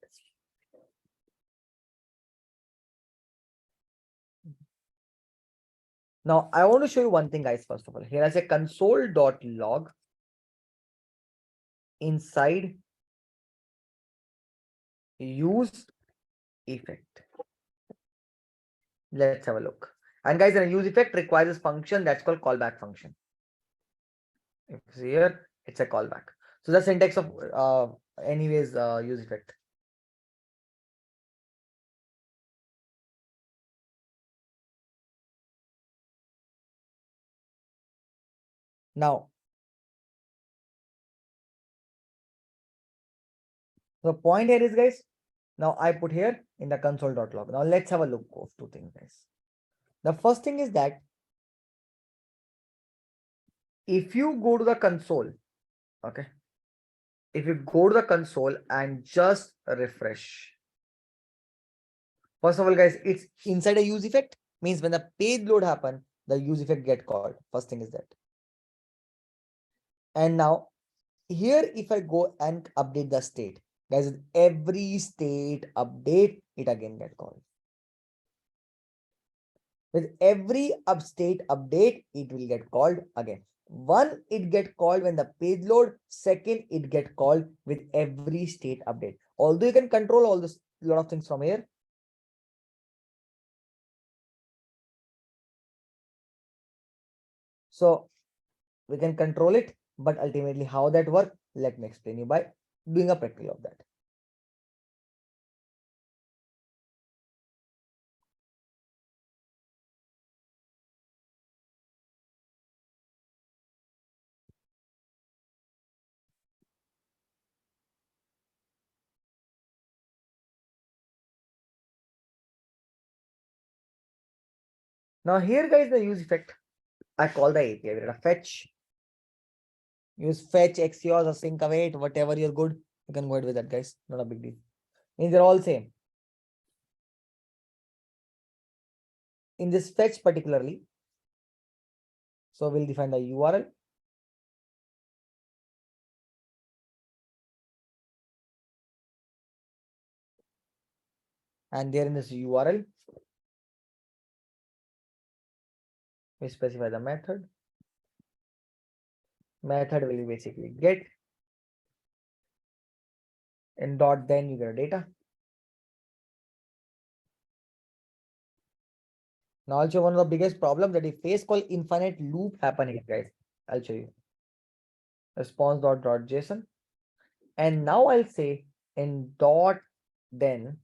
Now, I want to show you one thing, guys. First of all, here I say console.log inside use effect. Let's have a look. And guys, a use effect requires a function that's called callback function. If you see here, it's a callback. So the syntax of anyways use effect. Now, the point here is, guys, now I put here in the console.log. Now let's have a look of two things, guys. The first thing is that if you go to the console, okay, if you go to the console and just refresh. First of all, guys, it's inside a use effect, means when the page load happen, the use effect get called. First thing is that. And now here, if I go and update the state, guys, every state update, it again get called. With every state update, it will get called again. One, it get called when the page load. Second, it get called with every state update. Although you can control all this lot of things from here. So we can control it, but ultimately how that work, let me explain you by doing a practical of that. Now here, guys, the use effect, I call the API, we're gonna fetch, use fetch, Axios or sync await, whatever you're good, you can go ahead with that, guys, not a big deal. Means they're all same. In this fetch particularly, so we'll define the URL. And there in this URL, we specify the method. Method will basically get, and dot then you get a data. Now also one of the biggest problems that we face called infinite loop happen here, guys. I'll show you. Response.json. And now I'll say in dot then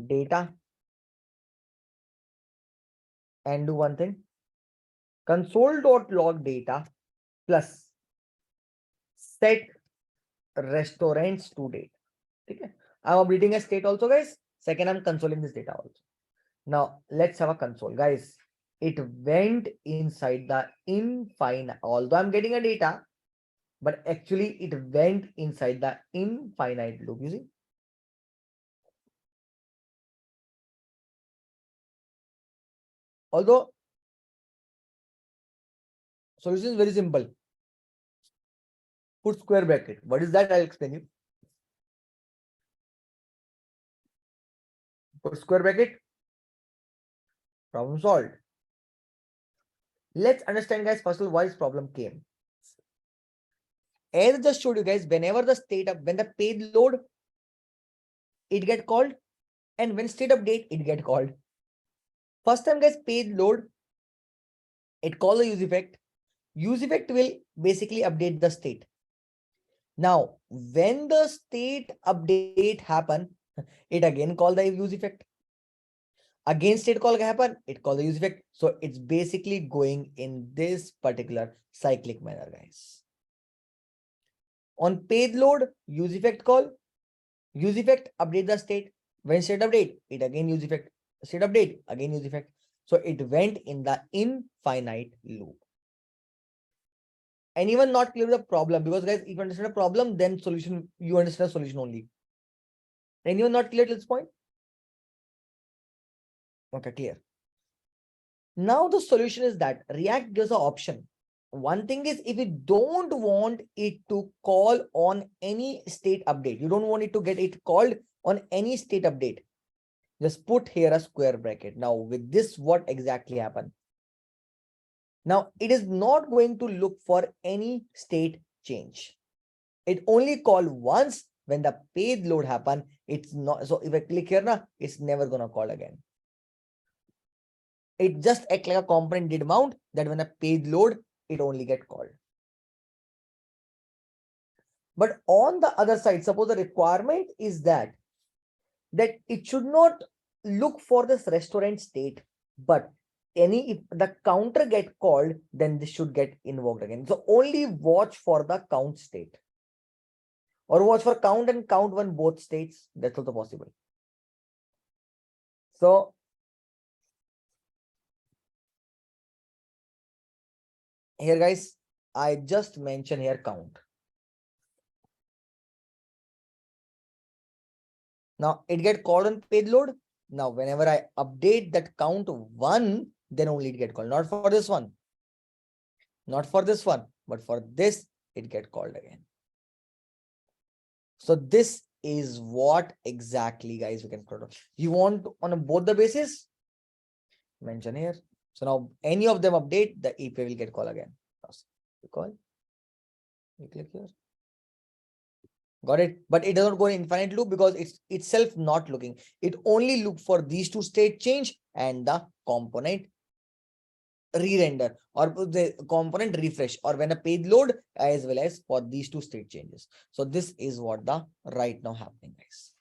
data, and do one thing, console.log data plus set restaurants to date. Okay, I'm updating a state also, guys. Second, I'm consoling this data also. Now let's have a console, guys. It went inside the infinite, although I'm getting a data, but actually it went inside the infinite loop. You see, although solution is very simple. Put square bracket. What is that? I'll explain you. Put square bracket. Problem solved. Let's understand, guys, first of all, why this problem came. As I just showed you, guys, whenever the state up, when the page load, it get called, and when state update, it get called. First time, guys, page load, it call the use effect. Use effect will basically update the state. Now, when the state update happen, it again call the use effect. Again state call happen, it call the use effect. So it's basically going in this particular cyclic manner, guys. On page load, use effect call, use effect update the state. When state update, it again use effect. State update, again use effect. So it went in the infinite loop. Anyone not clear with the problem? Because, guys, if you understand a problem, then solution, you understand a solution only. Anyone not clear to this point? Okay, clear. Now the solution is that React gives an option. One thing is, if you don't want it to call on any state update, you don't want it to get it called on any state update, just put here a square bracket. Now with this, what exactly happened? Now it is not going to look for any state change. It only call once when the page load happen, it's not. So if I click here now, it's never gonna call again. It just act like a component did mount that when the page load, it only get called. But on the other side, suppose the requirement is that it should not look for this restaurant state, but if the counter get called, then this should get invoked again. So only watch for the count state, or watch for count and count one both states. That's also possible. So here guys, I just mentioned here count. Now it get called on page load. Now whenever I update that count one, then only it get called. Not for this one. Not for this one, but for this, it get called again. So this is what exactly guys we can produce. You want on both the basis? Mention here. So now any of them update, the API will get called again. You call, you click here. Got it? But it doesn't go in infinite loop because it's itself not looking. It only look for these two state change and the component re-render or the component refresh, or when a page load, as well as for these two state changes. So this is what the right now happening, guys.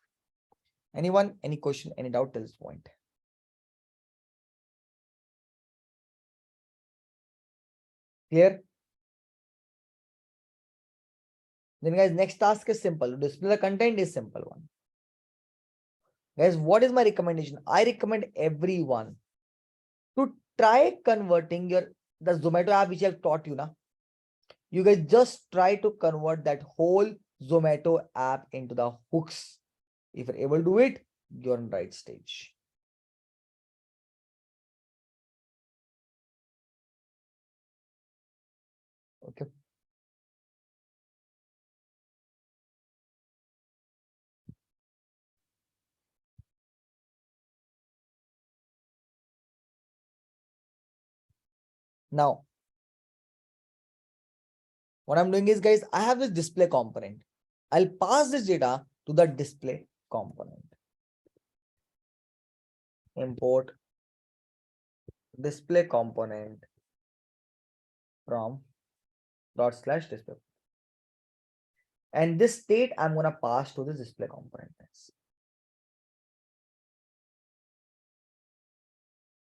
Anyone, any question, any doubt till this point? Clear? Then guys, next task is simple. To display the content is simple one. Guys, what is my recommendation? I recommend everyone to try converting the Zomato app which I have taught you now. You guys just try to convert that whole Zomato app into the hooks. If you're able to do it, you're on the right stage. Okay. Now, what I'm doing is, guys, I have this display component. I'll pass this data to the display component. Import display component from /display. And this state I'm going to pass to this display component.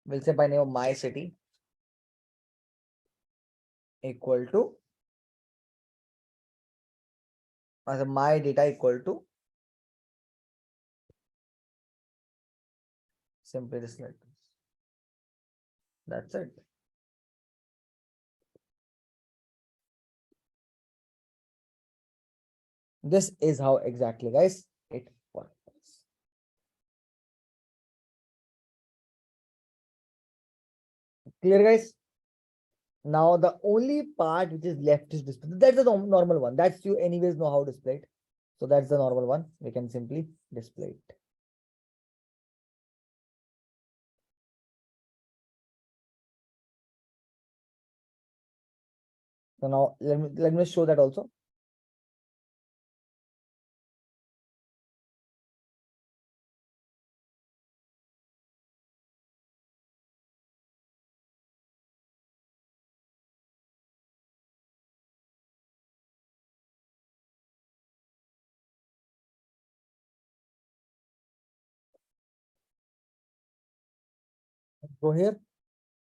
We'll say by name of my city equal to my data equal to simply this like this. That's it. This is how exactly, guys, it works. Clear, guys? Now the only part which is left is display. That's the normal one. That's you anyways know how to display it. So that's the normal one. We can simply display it. So now let me show that also. Go here.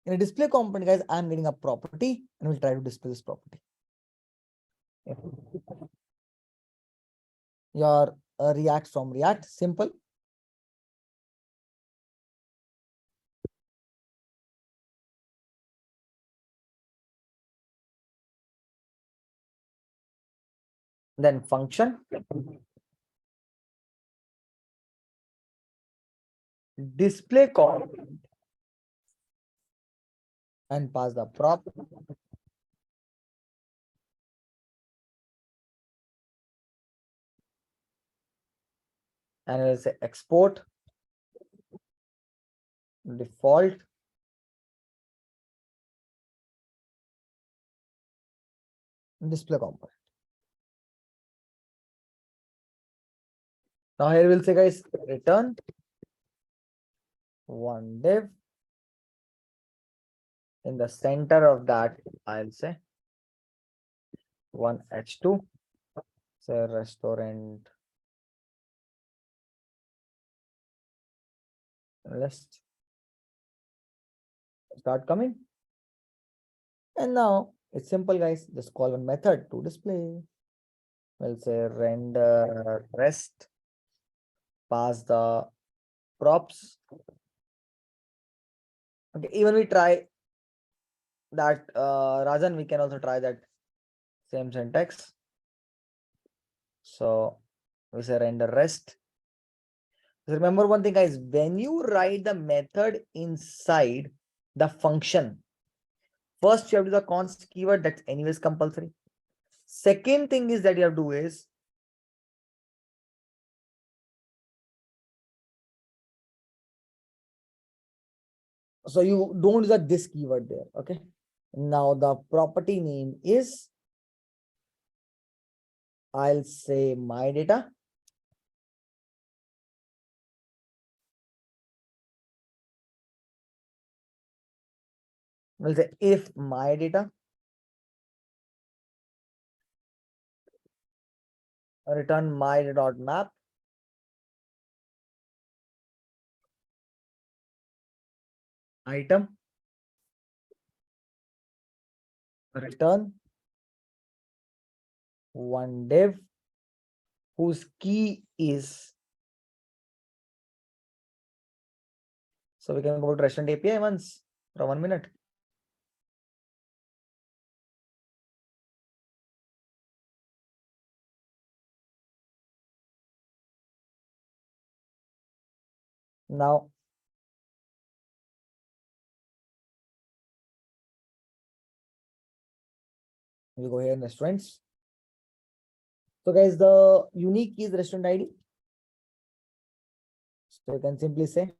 In a display component, guys, I'm getting a property and we'll try to display this property. Your React from React, simple. Then function. Display component. And pass the prop. And we'll say export default display component. Now here we'll say guys return one div. In the center of that, I'll say one h2, say restaurant list. Start coming. And now it's simple, guys. Just call one method to display. We'll say render rest, pass the props. Okay, even we try that, Rajan, we can also try that same syntax. So we say render rest. Remember one thing, guys, when you write the method inside the function, first you have to do the const keyword, that's anyways compulsory. Second thing is that you have to do is so you don't use the this keyword there. Okay. Now the property name is, I'll say my data. We'll say if my data return my dot map item return one div whose key is, so we can go to restaurant API once for 1 minute. Now we go here in restaurants. So guys, the unique key is restaurant ID. So you can simply say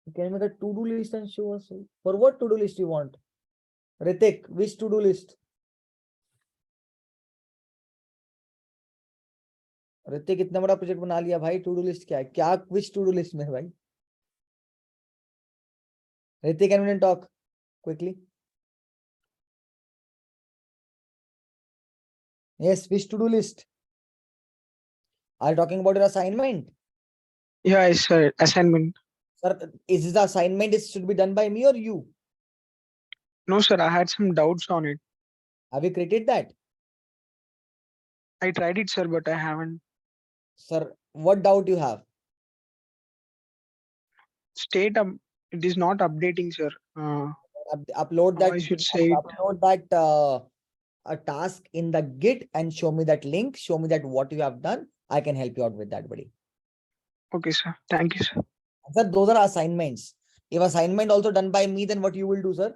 you can make a to-do list and show us. For what to-do list you want? Ritik, which to-do list? Hrithik इतना बड़ा project बना लिया भाई, to do list क्या है, क्या विच to do list में है भाई? Hrithik, can we talk quickly? Yes, which to do list? Are you talking about your assignment? Yeah, it's assignment. Sir, is the assignment should be done by me or you? No, sir, I had some doubts on it. Have you created that? I tried it, sir, but I haven't. Sir, what doubt you have? It is not updating, sir. Upload How that. I should say it. Upload that a task in the Git and show me that link. Show me that what you have done. I can help you out with that, buddy. Okay, sir. Thank you, sir. Sir, those are assignments. If assignment also done by me, then what you will do, sir?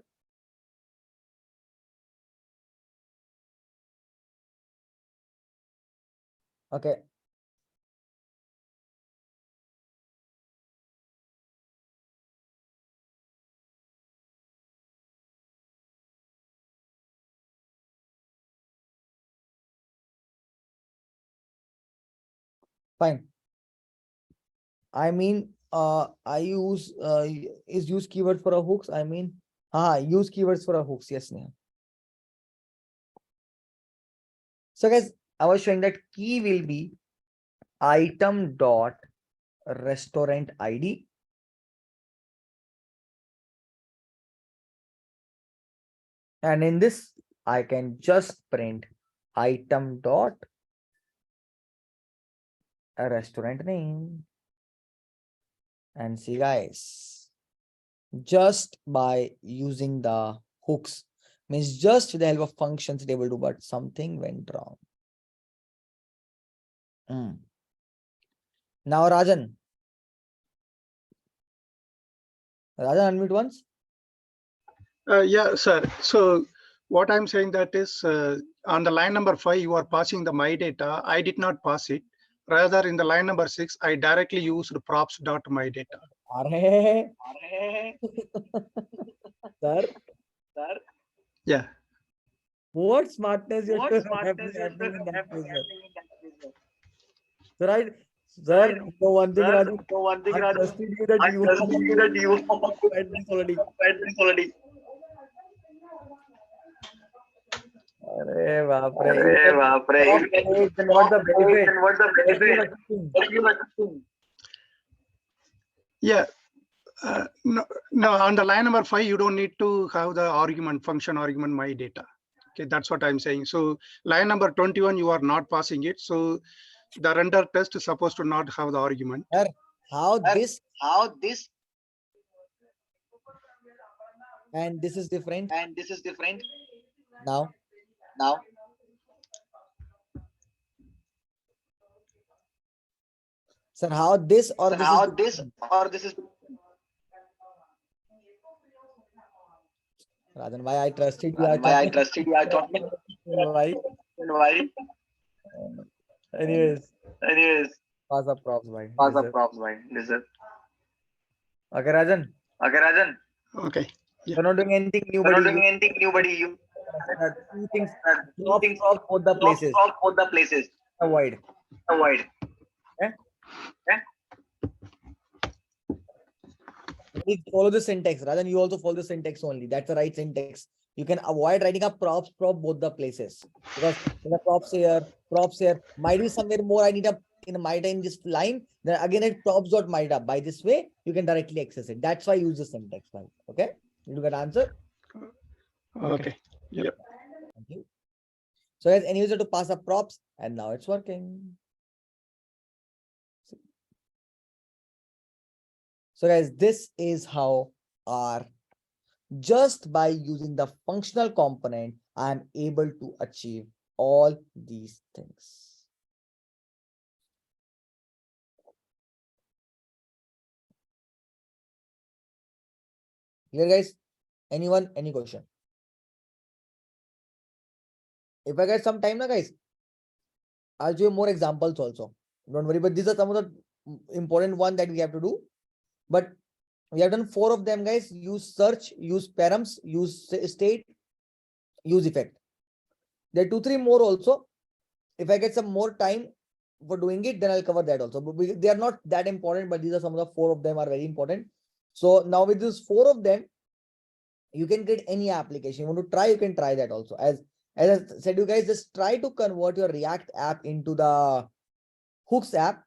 Okay. Fine. I mean, I use is use keyword for a hooks. I mean, use keywords for a hooks. Yes, Neha. So guys, I was showing that key will be item dot restaurant ID. And in this, I can just print item dot a restaurant name. And see guys, just by using the hooks, means just with the help of functions they will do, but something went wrong. Now Rajan, unmute once. Yeah, sir. So what I'm saying that is on the line number 5, you are passing the my data. I did not pass it. Rather, in the line number 6, I directly used props.mydata. Sir. Yeah. What smartness you're What happening, smartness is happening in that case, sir? happening in that case? So right, Right, sir, no one thing, sir. Rajan. So one thing, I Raju, trusted you that I you trust you that you tried this already. tried this already. Arey baap re. Arey baap re. Top grade, then what's the benefit? Then what's the What you benefit? asking? What you asking? Yeah. No, on the line number 5, you don't need to have the argument, function argument, my data. Okay, that's what I'm saying. So line number 21, you are not passing it. So the render test is supposed to not have the argument. Sir, how this How this and this is different and this is different now. now. Sir, how this or So this how is this different? or this is Rajan, why I trusted you? why I trusted you. I thought Why? why. Anyways, Anyways, pass up props, bhai. pass Deserve. up props, right? Listen. Okay, Rajan, Okay, Rajan. Okay. you're not doing anything new, We're not buddy. doing anything new, buddy. You Two things. two Props, things. props, both the places. Stop both the places. Avoid. Avoid. Please follow the syntax. Rajan, you also follow the syntax only. That's the right syntax. You can avoid writing a props, prop both the places. Because the props here, might be somewhere more. I need a in my in this line. Then again, it props dot might up. By this way, you can directly access it. That's why I use the syntax file. Okay, you get answer. Okay. Yep. Thank you. So as any user to pass up props, and now it's working. So guys, this is how our just by using the functional component, I am able to achieve all these things. Clear, guys? Anyone? Any question? If I get some time now, guys, I'll show you more examples also. Don't worry, but these are some of the important ones that we have to do. But we have done 4 of them, guys. Use search, use params, use state, use effect. There are 2-3 more also. If I get some more time for doing it, then I'll cover that also. But they are not that important, but these are some of the 4 of them are very important. So now with these 4 of them, you can get any application. You want to try, you can try that also. As I said, you guys just try to convert your React app into the Hooks app.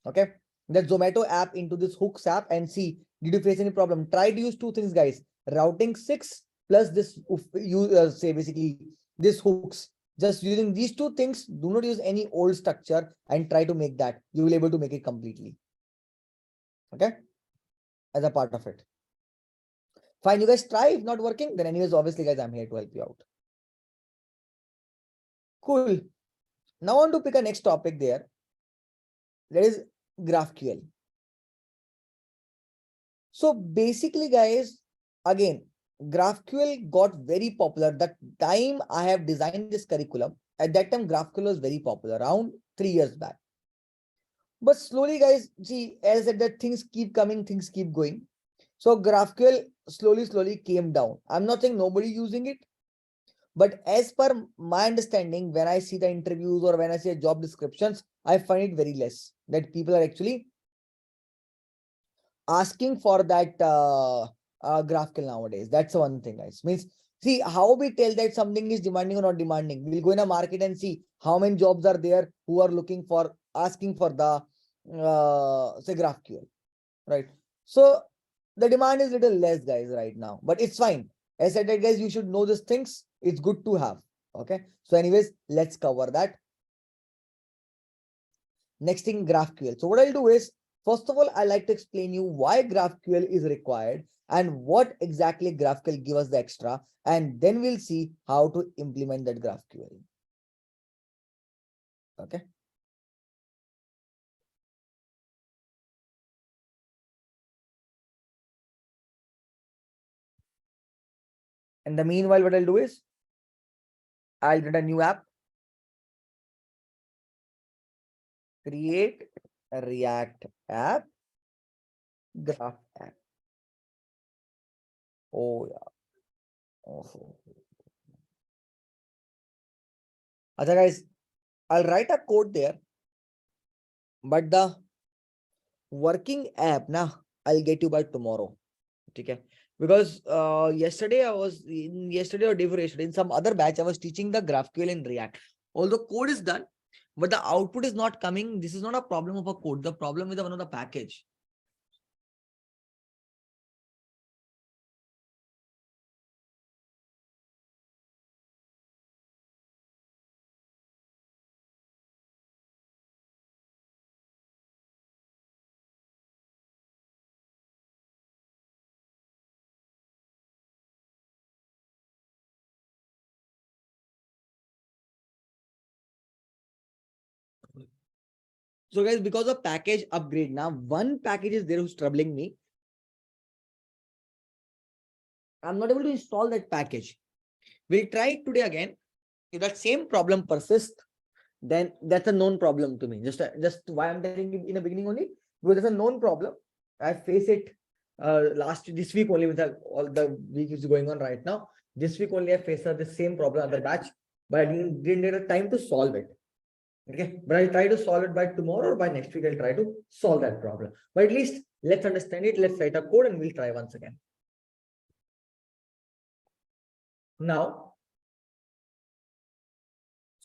Okay, the Zomato app into this Hooks app and see, did you face any problem? Try to use 2 things, guys. Routing 6 plus this, you say basically this hooks. Just using these 2 things, do not use any old structure and try to make that. You will be able to make it completely. Okay, as a part of it. Fine, you guys try. If not working, then anyways, obviously, guys, I'm here to help you out. Cool. Now I want to pick a next topic there. That is GraphQL. So basically, guys, again, GraphQL got very popular. The time I have designed this curriculum, at that time, GraphQL was very popular, around 3 years back. But slowly, guys, see, as I said, that things keep coming, things keep going. So GraphQL slowly came down. I'm not saying nobody using it, but as per my understanding, when I see the interviews or when I see job descriptions, I find it very less that people are actually asking for that GraphQL nowadays. That's one thing, guys. Means, see how we tell that something is demanding or not demanding. We'll go in a market and see how many jobs are there who are looking for, asking for the say GraphQL, right? So the demand is little less, guys, right now, but it's fine. As I said that, guys, you should know these things. It's good to have. Okay. So anyways, let's cover that. Next thing, GraphQL. So what I'll do is, first of all, I like to explain you why GraphQL is required and what exactly GraphQL give us the extra, and then we'll see how to implement that GraphQL. Okay. And the meanwhile, what I'll do is, I'll get a new app, create a React app, Graph app. Oh yeah. Oh. Acha guys, I'll write a code there, but the working app now I'll get you by tomorrow. Okay, because yesterday or day before yesterday in some other batch I was teaching the GraphQL in React. Although code is done, but the output is not coming. This is not a problem of a code. The problem is one of the package. So guys, because of package upgrade, now one package is there who's troubling me. I'm not able to install that package. We'll try it today again. If that same problem persists, then that's a known problem to me. Just why I'm telling you in the beginning only, because it's a known problem. I face it this week only, with all the week is going on right now. This week only I faced the same problem other batch, but I didn't get a time to solve it. Okay, but I'll try to solve it by tomorrow or by next week. I'll try to solve that problem. But at least let's understand it. Let's write a code and we'll try once again. Now,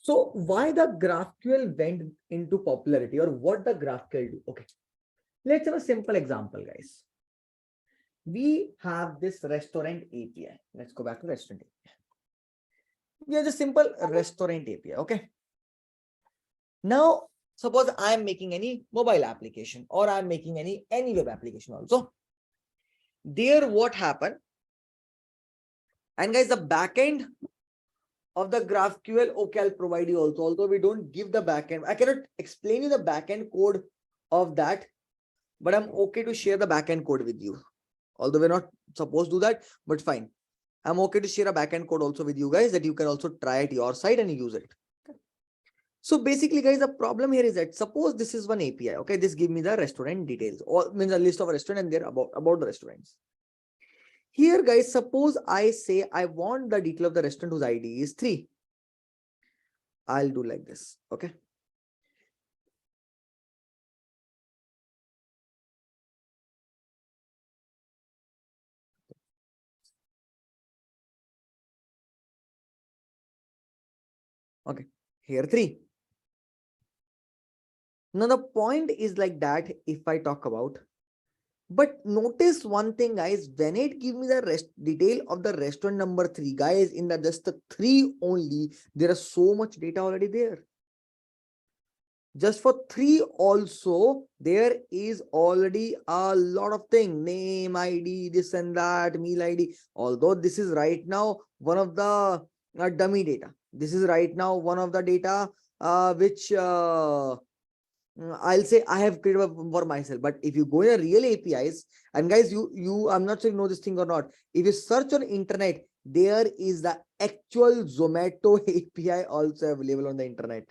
so why the GraphQL went into popularity, or what the GraphQL do? Okay, let's have a simple example, guys. We have this restaurant API. Let's go back to restaurant API. We have a simple restaurant API. Okay. Now, suppose I am making any mobile application, or I'm making any web application also. There, what happened? And guys, the backend of the GraphQL, okay, I'll provide you also. Although we don't give the backend, I cannot explain you the backend code of that, but I'm okay to share the backend code with you. Although we're not supposed to do that, but fine. I'm okay to share a backend code also with you guys that you can also try at your side and use it. So basically, guys, the problem here is that suppose this is one API. Okay, this give me the restaurant details, or means a list of a restaurant and there about the restaurants. Here, guys, suppose I say I want the detail of the restaurant whose ID is 3. I'll do like this. Okay. Okay. Here 3. Now the point is like that if I talk about, but notice one thing, guys, when it gives me the detail of the restaurant number 3, guys, in the just the 3 only, there is so much data already there. Just for 3 also, there is already a lot of things, name, ID, this and that, meal ID. Although this is right now one of the dummy data. This is right now one of the data which I'll say I have created for myself. But if you go in a real APIs, and guys, I'm not sure you know this thing or not. If you search on internet, there is the actual Zomato API also available on the internet.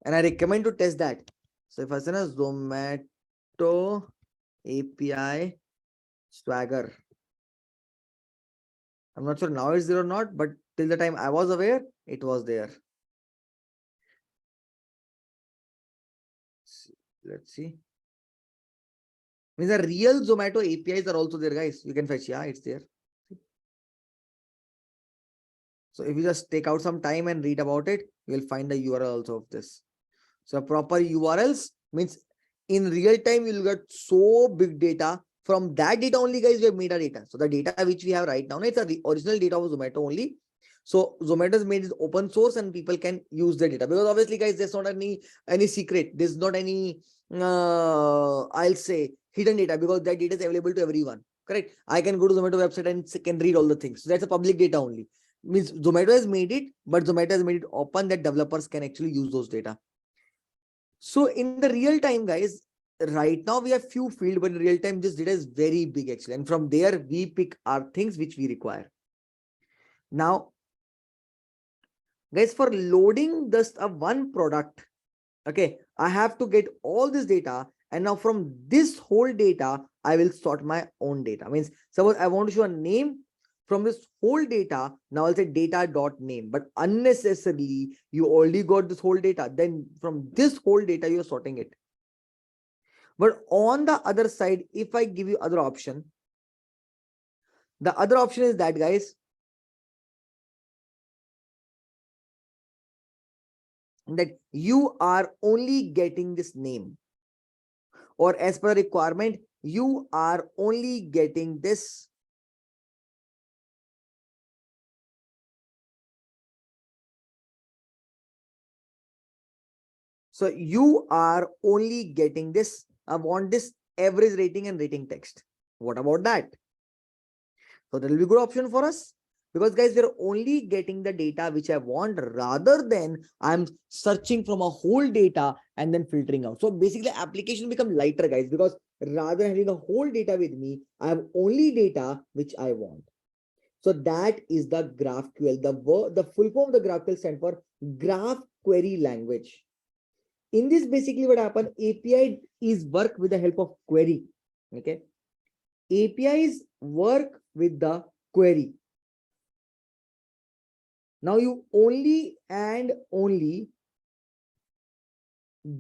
And I recommend to test that. So if I say a Zomato API Swagger, I'm not sure now it's there or not, but till the time I was aware, it was there. Let's see. Means the real Zomato APIs are also there, guys. You can fetch. Yeah, it's there. So if you just take out some time and read about it, you will find the URL also of this. So proper URLs means in real time, you'll get so big data. From that data only, guys, we have metadata. So the data which we have right now, it's the original data of Zomato only. So Zomato has made it open source and people can use the data, because obviously, guys, there's not any secret. There's not any, I'll say, hidden data, because that data is available to everyone. Correct. I can go to Zomato website and can read all the things. So that's a public data only. Means Zomato has made it, but Zomato has made it open that developers can actually use those data. So in the real time, guys, right now we have few fields, but in real time, this data is very big actually. And from there, we pick our things which we require. Now, guys, for loading just a one product, okay, I have to get all this data. And now from this whole data, I will sort my own data. Means suppose I want to show a name. from this whole data, now I'll say data dot name, but unnecessarily you already got this whole data. Then from this whole data, you're sorting it. But on the other side, if I give you other option, the other option is that, guys, that you are only getting this name, or as per requirement, you are only getting this so you are only getting this. I want this average rating and rating text. What about that? So that will be a good option for us, because guys, we're only getting the data which I want, rather than I'm searching from a whole data and then filtering out. So basically the application become lighter, guys, because rather than having a whole data with me, I have only data which I want. So that is the GraphQL. The full form of the GraphQL stands for Graph Query Language. In this, basically what happened, API is work with the help of query. Okay. APIs work with the query. Now you only and only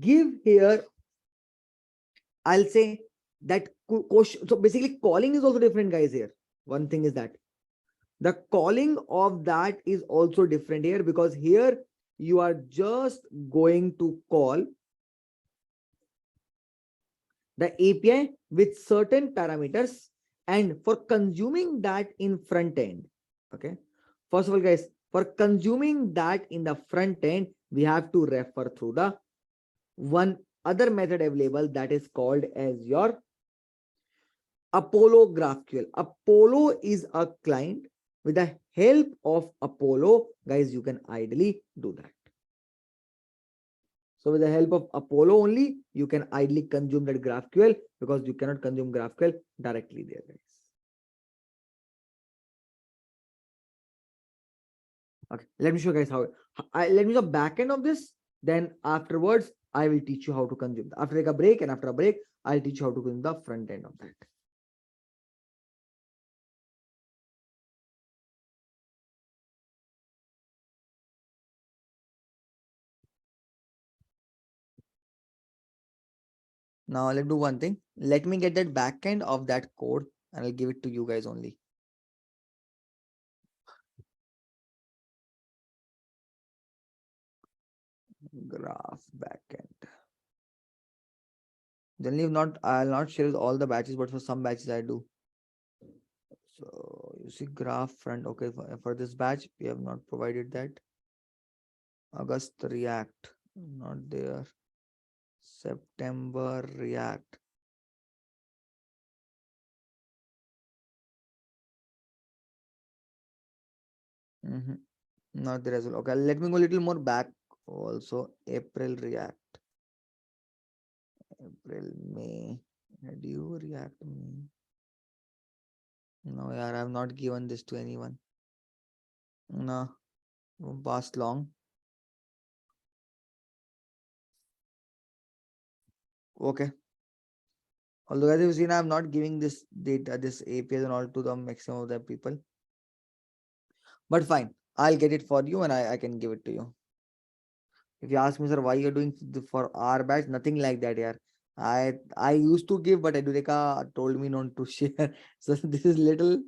give here, I'll say that question. So basically calling is also different, guys, here. One thing is that the calling of that is also different here, because here you are just going to call the API with certain parameters, and for consuming that in front end. Okay. First of all, guys, for consuming that in the front end, we have to refer through the one other method available, that is called as your Apollo GraphQL. Apollo is a client. With the help of Apollo, guys, you can ideally do that. So with the help of Apollo only, you can ideally consume that GraphQL, because you cannot consume GraphQL directly there, guys. Okay, let me show you guys how. Let me show back end of this. Then afterwards, I will teach you how to consume. After take a break, and after a break, I'll teach you how to consume the front end of that. Now let's do one thing. Let me get that backend of that code, and I'll give it to you guys only. Graph backend. Generally, not I'll not share all the batches, but for some batches I do. So you see graph front. Okay, for this batch we have not provided that. August React, not there. September React. Not there as well. Okay, let me go a little more back. Also, April React. April, May. Do you React May? No, yeah, I have not given this to anyone. No, past long. Okay. Although as you've seen, I'm not giving this data, this APIs and all to the maximum of the people. But fine, I'll get it for you, and I can give it to you. If you ask me, sir, why you're doing for our batch, nothing like that, yeah. I used to give, but Edureka told me not to share. So this is little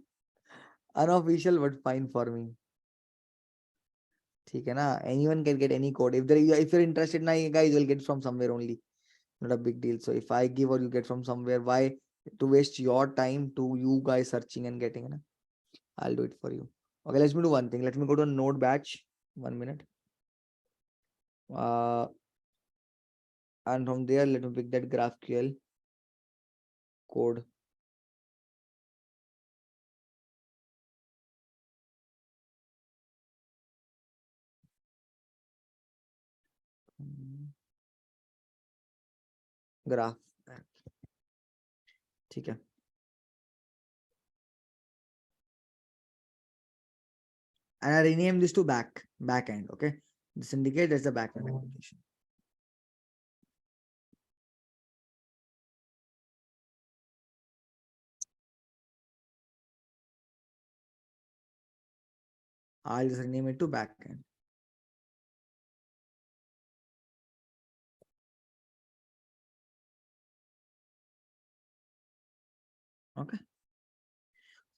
unofficial, but fine for me. ठीक है ना? Anyone can get any code. If you're interested, now guys, you'll get from somewhere only. Not a big deal. So if I give or you get from somewhere, why to waste your time to you guys searching and getting? Na? I'll do it for you. Okay, let me do one thing. Let me go to a node batch. 1 minute. And from there, let me pick that GraphQL code. Graph. ठीक है. And I rename this to backend. Okay, this indicates that's the backend application. I'll just rename it to backend. Okay.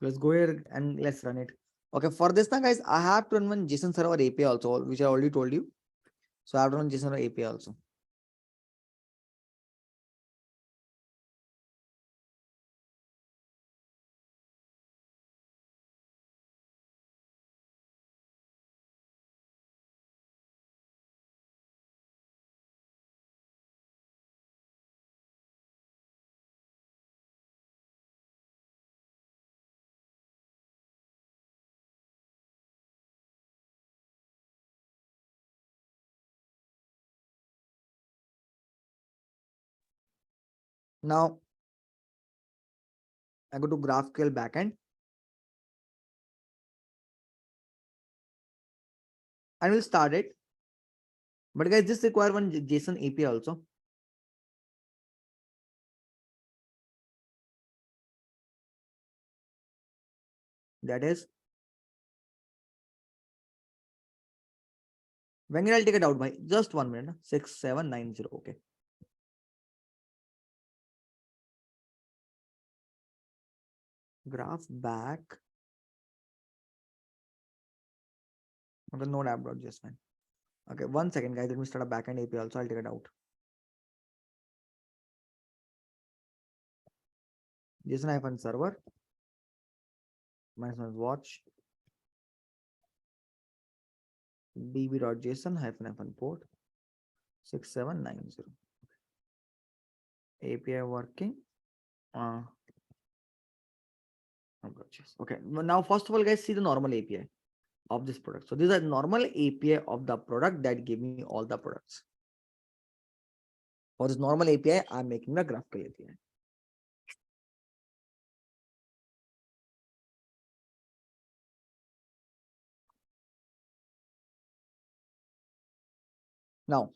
Let's go here and let's run it. Okay, for this now, guys, I have to run one JSON server API also, which I already told you. So I have to run JSON server API also. Now I go to GraphQL backend and we'll start it. But guys, this require one JSON API also. That is when I'll take it out by just 1 minute. 6790. Okay. Graph back. Okay, node app.js fine. Okay, 1 second, guys. Let me start a backend API also. I'll take it out. JSON server. Minus watch. db.json port 6790. API working. Okay. Now, first of all, guys, see the normal API of this product. So these are normal API of the product that give me all the products. For this normal API, I'm making the GraphQL API. Now,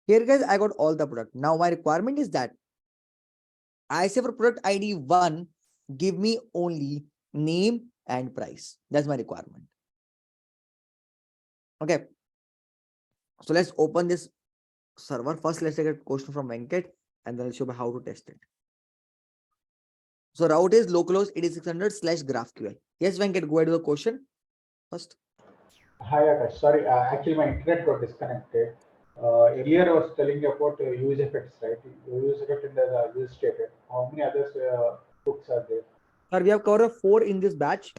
here, guys, I got all the product. Now, my requirement is that I say for product ID 1, give me only name and price. That's my requirement. Okay. So let's open this server. First, let's take a question from Venkat and then I'll show you how to test it. So route is localhost 8600/GraphQL. Yes, Venkat, go ahead with the question first. Hi, Akash. Sorry, actually my internet got disconnected. Earlier I was telling you about use effects, right? Use effect in the use statement. How many other hooks are there? Sir, we have covered 4 in this batch.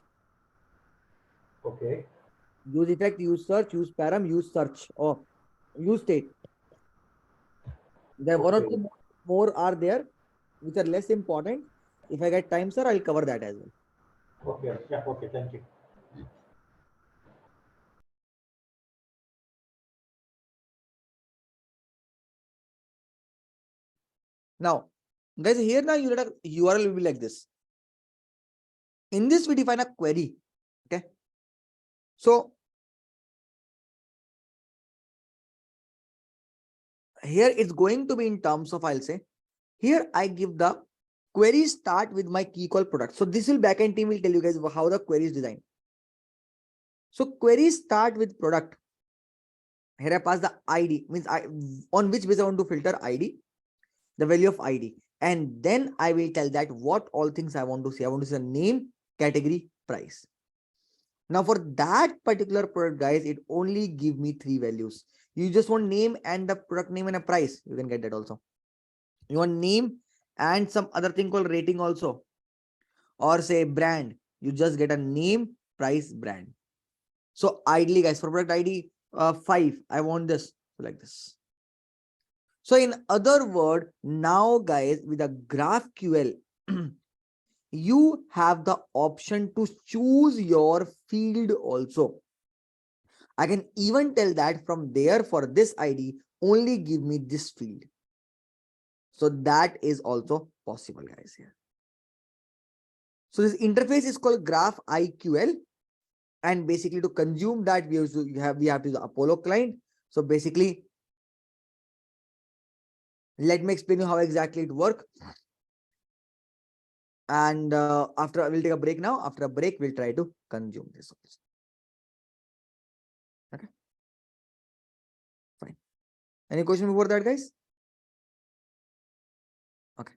Okay. Use effect, use search, use param, use search, or use state. There are 1 or 2 more are there, which are less important. If I get time, sir, I'll cover that as well. Okay. Yeah. Okay. Thank you. Now, guys, here now you let a URL will be like this. In this, we define a query. Okay. So here it's going to be in terms of, I'll say, here I give the query start with my key call product. So this will backend team will tell you guys how the query is designed. So query start with product. Here I pass the ID, means on which base I want to filter ID, the value of ID. And then I will tell that what all things I want to see. I want to see the name, category, price. Now for that particular product, guys, it only give me 3 values. You just want name and the product name and a price. You can get that also. You want name and some other thing called rating also. Or say brand. You just get a name, price, brand. So ideally, guys, for product ID 5, I want this like this. So in other word, now guys, with a GraphQL, you have the option to choose your field also. I can even tell that from there for this ID, only give me this field. So that is also possible, guys, here. So this interface is called GraphIQL. And basically to consume that, we have to use the Apollo client. So basically, let me explain you how exactly it works. And after we'll take a break now. After a break, we'll try to consume this also. Okay. Fine. Any question before that, guys? Okay.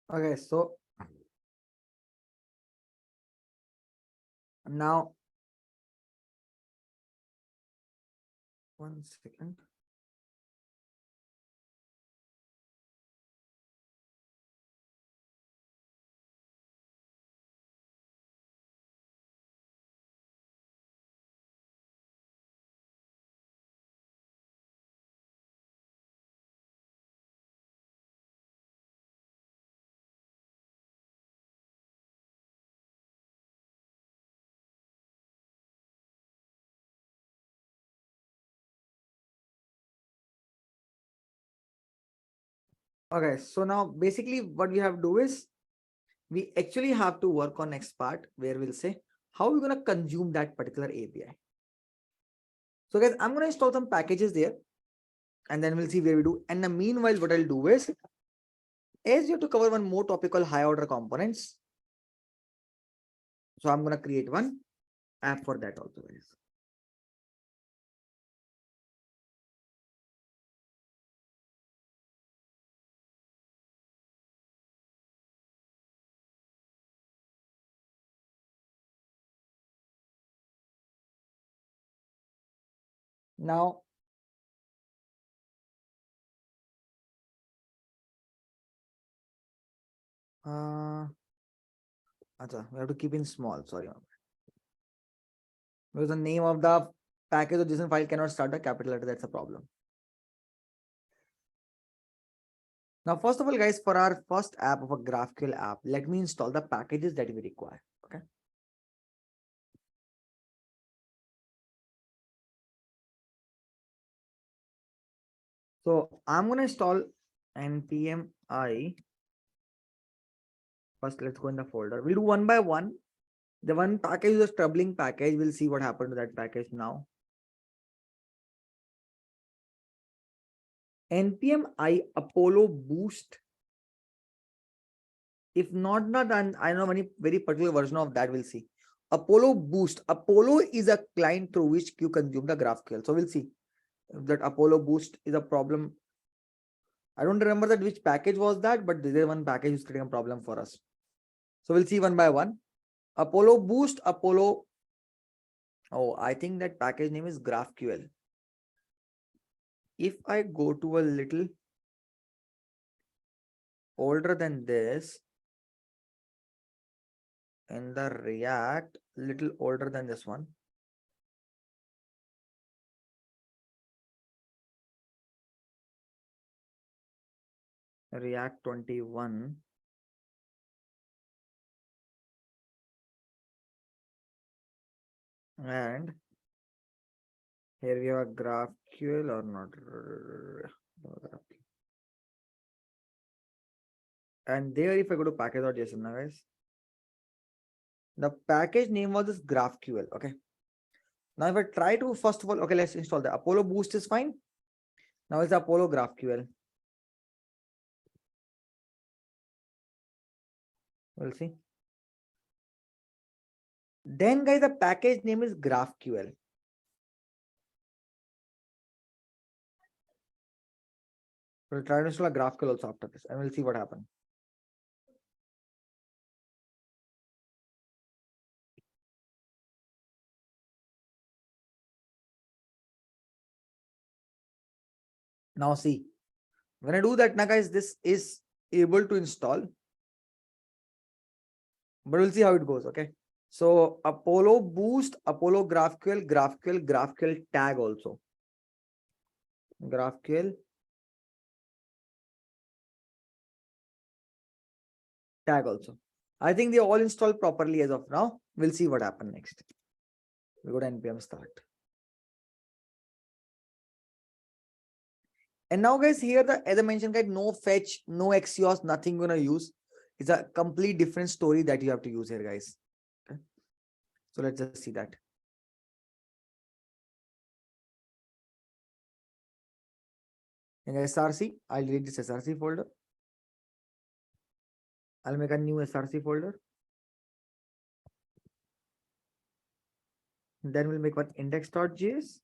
Okay, so now 1 second. Okay, so now basically what we have to do is we actually have to work on next part where we'll say how we're going to consume that particular API. So guys, I'm going to install some packages there and then we'll see where we do. And the meanwhile, what I'll do is, as you have to cover one more topic called high order components. So I'm going to create one app for that also, guys. Now, we have to keep in small, sorry. Because the name of the package or JSON file cannot start a capital letter, that's a problem. Now, first of all, guys, for our first app of a GraphQL app, let me install the packages that we require. Okay. So I'm going to install npm I. First, let's go in the folder. We'll do one by one. The one package is a troubling package. We'll see what happened to that package now. npm I Apollo Boost. If not done, I know any very particular version of that. We'll see. Apollo Boost. Apollo is a client through which you consume the GraphQL. So we'll see if that Apollo Boost is a problem. I don't remember that which package was that, but there is one package is creating a problem for us. So we'll see one by one. Apollo Boost, Apollo. Oh, I think that package name is GraphQL. If I go to a little older than this, in the React, little older than this one. React 21. And here we have a GraphQL or not. And there, if I go to package.json now, guys, the package name was this GraphQL. Okay. Now, if I try to, first of all, okay, let's install the Apollo Boost is fine. Now it's Apollo GraphQL. We'll see. Then, guys, the package name is GraphQL. We'll try to install a GraphQL also after this, and we'll see what happens. Now see, when I do that now, guys, this is able to install. But we'll see how it goes. Okay. So Apollo Boost, Apollo GraphQL, GraphQL tag also. GraphQL tag also. I think they all installed properly as of now. We'll see what happens next. We go to npm start. And now, guys, here as I mentioned, guys, no fetch, no Axios, nothing gonna use. It's a complete different story that you have to use here, guys. Okay. So let's just see that. In SRC, I'll delete this SRC folder. I'll make a new SRC folder. Then we'll make one index.js.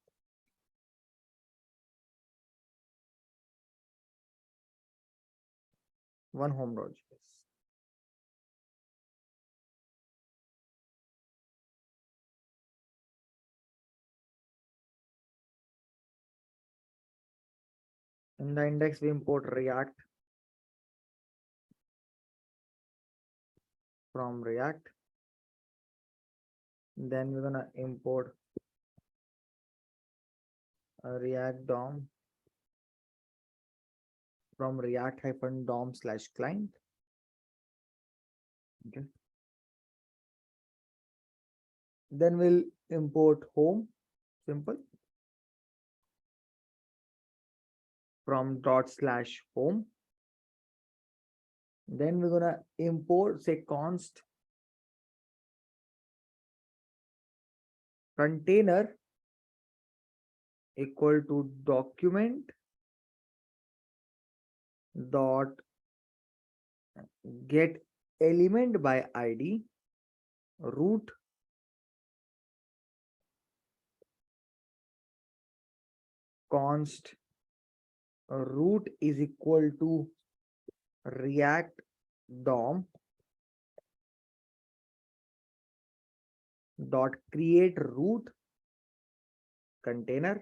One home.js. In the index, we import React from React. Then we're gonna import a React DOM from React-DOM/client. Okay. Then we'll import home, simple, from /home. Then we're gonna import, say, const container equal to document dot get element by ID root const root is equal to React DOM dot create root container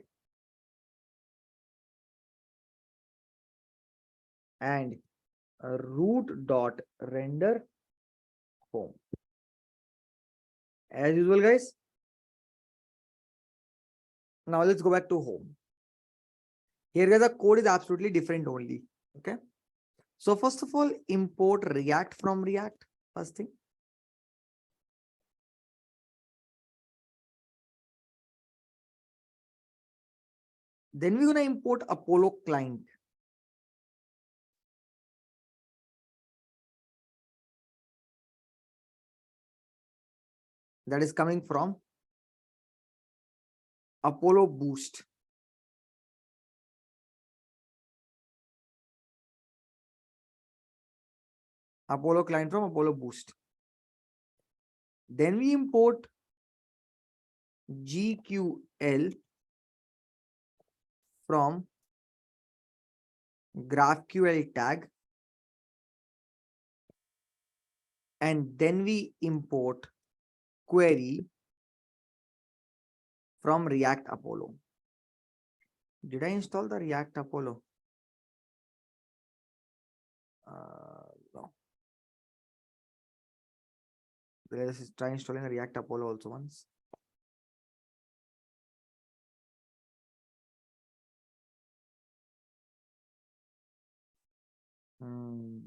and root dot render home. As usual, guys. Now let's go back to home. Here, guys, the code is absolutely different only. Okay. So first of all, import React from React. First thing. Then we're gonna import Apollo client. That is coming from Apollo Boost. Apollo client from Apollo Boost. Then we import GQL from GraphQL tag. And then we import query from React Apollo. Did I install the React Apollo? No. Let's try installing a React Apollo also once.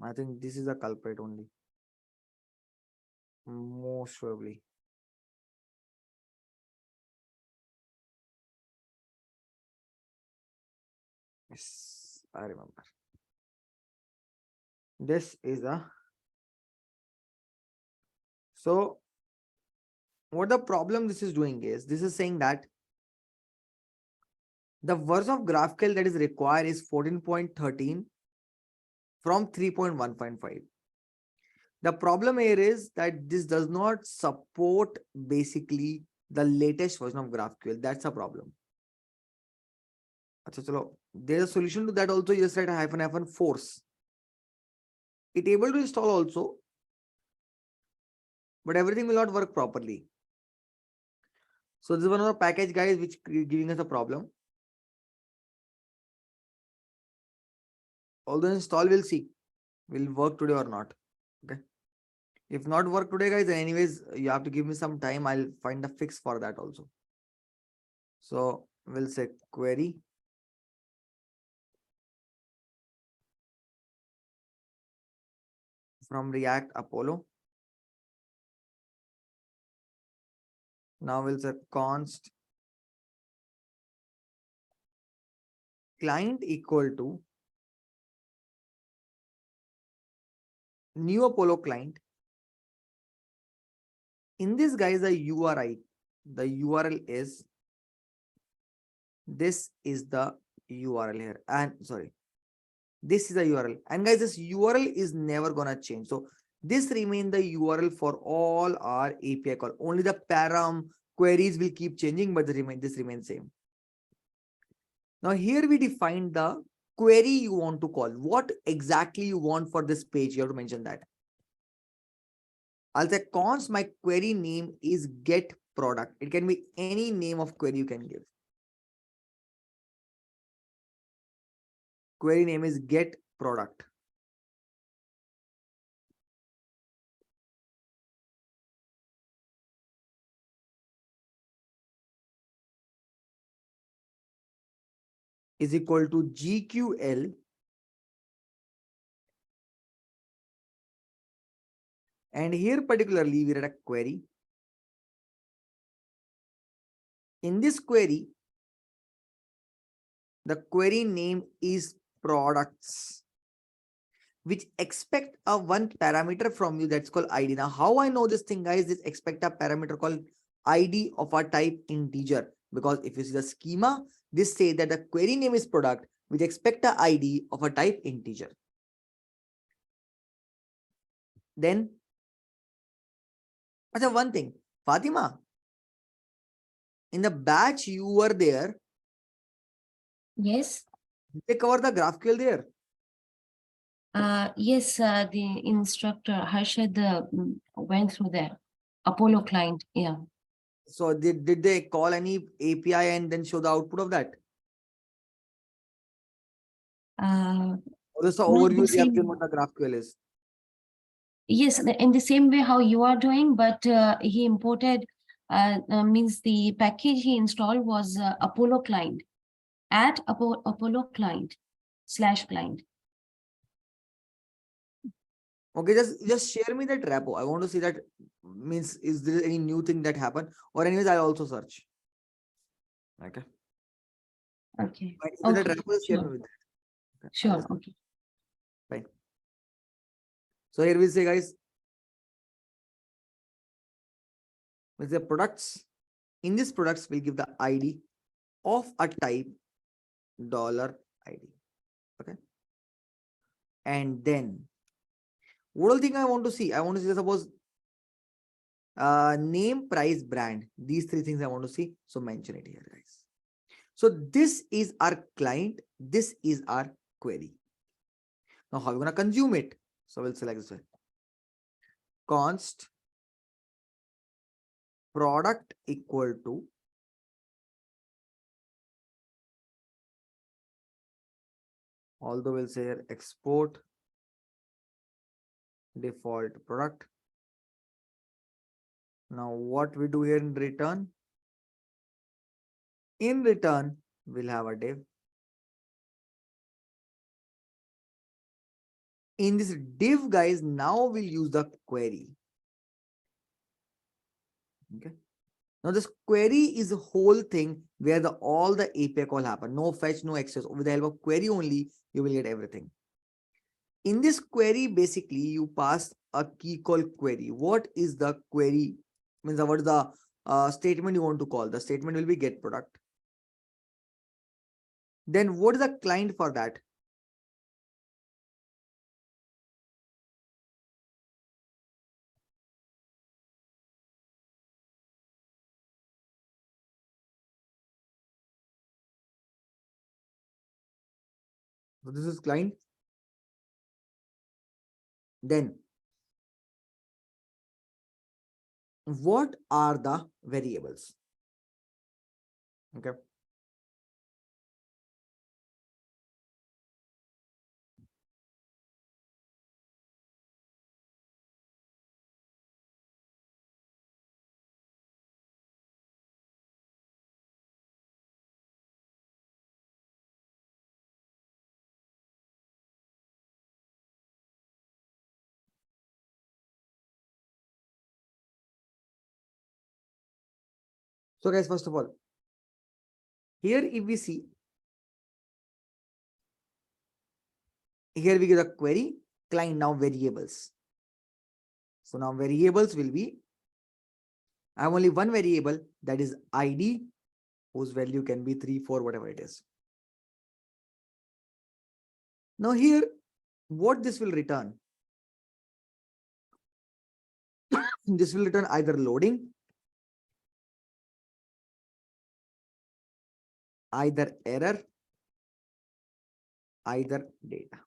I think this is a culprit only. Most probably. Yes, I remember. This is a. So what the problem this is doing is, this is saying that the version of GraphQL that is required is 14.13 from 3.1.5. The problem here is that this does not support basically the latest version of GraphQL. That's a problem. There's a solution to that also. You just write a -force. It able to install also, but everything will not work properly. So this is one of the package, guys, which giving us a problem. Although install, we'll see will work today or not. Okay. If not work today, guys, then anyways, you have to give me some time. I'll find a fix for that also. So we'll say query from React Apollo. Now we'll say const client equal to new Apollo client. In this, guys, the URI, the URL is, this is the URL here. And sorry, this is the URL. And guys, this URL is never gonna change. So this remain the URL for all our API call. Only the param queries will keep changing, but this remains same. Now here we define the query you want to call. What exactly you want for this page? You have to mention that. I'll say const my query name is get product. It can be any name of query you can give. query name is get product. Is equal to GQL and here particularly we read a query. In this query, the query name is products, which expect a one parameter from you that's called ID. Now, how I know this thing, guys, this expect a parameter called ID of a type integer, because if you see the schema, this says that the query name is product, which expect a ID of a type integer. Then, one thing, Fatima, in the batch you were there, Yes. they cover the GraphQL there. Yes, the instructor Harshad went through that Apollo client. Yeah. So did they call any API and then show the output of that? Or just the No, overview the they have same- given what the GraphQL is? Yes, in the same way how you are doing, but he imported, means the package he installed was Apollo client at Apollo client /client. Okay, just share me that repo. I want to see that. Means, is there any new thing that happened? Or anyways, I'll also search. Okay. Okay. But if that Okay, repo, just share me sure. with that. Okay, I'll Sure. just- Okay. Fine. So here we say, guys, with the products, in this products, we'll give the ID of a type $ID. Okay. And then what all thing I want to see? I want to see, suppose, name, price, brand. These three things I want to see. So mention it here, guys. So this is our client. This is our query. Now, how are we going to consume it? So we'll select this one. Const product equal to although we'll say here export default product. Now what we do here in return? In return, we'll have a div. In this div, guys, now we'll use the query. Okay. Now this query is a whole thing where all the API call happen. No fetch, no access. With the help of query only, you will get everything. In this query, basically, you pass a key called query. What is the query? Means what is the statement you want to call? The statement will be get product. Then what is the client for that? So this is client. Then what are the variables? Okay. So guys, first of all, here if we see, here we get a query, client, now variables. So now variables will be, I have only one variable, that is ID, whose value can be 3, 4, whatever it is. Now here, what this will return? This will return either loading, either error, either data.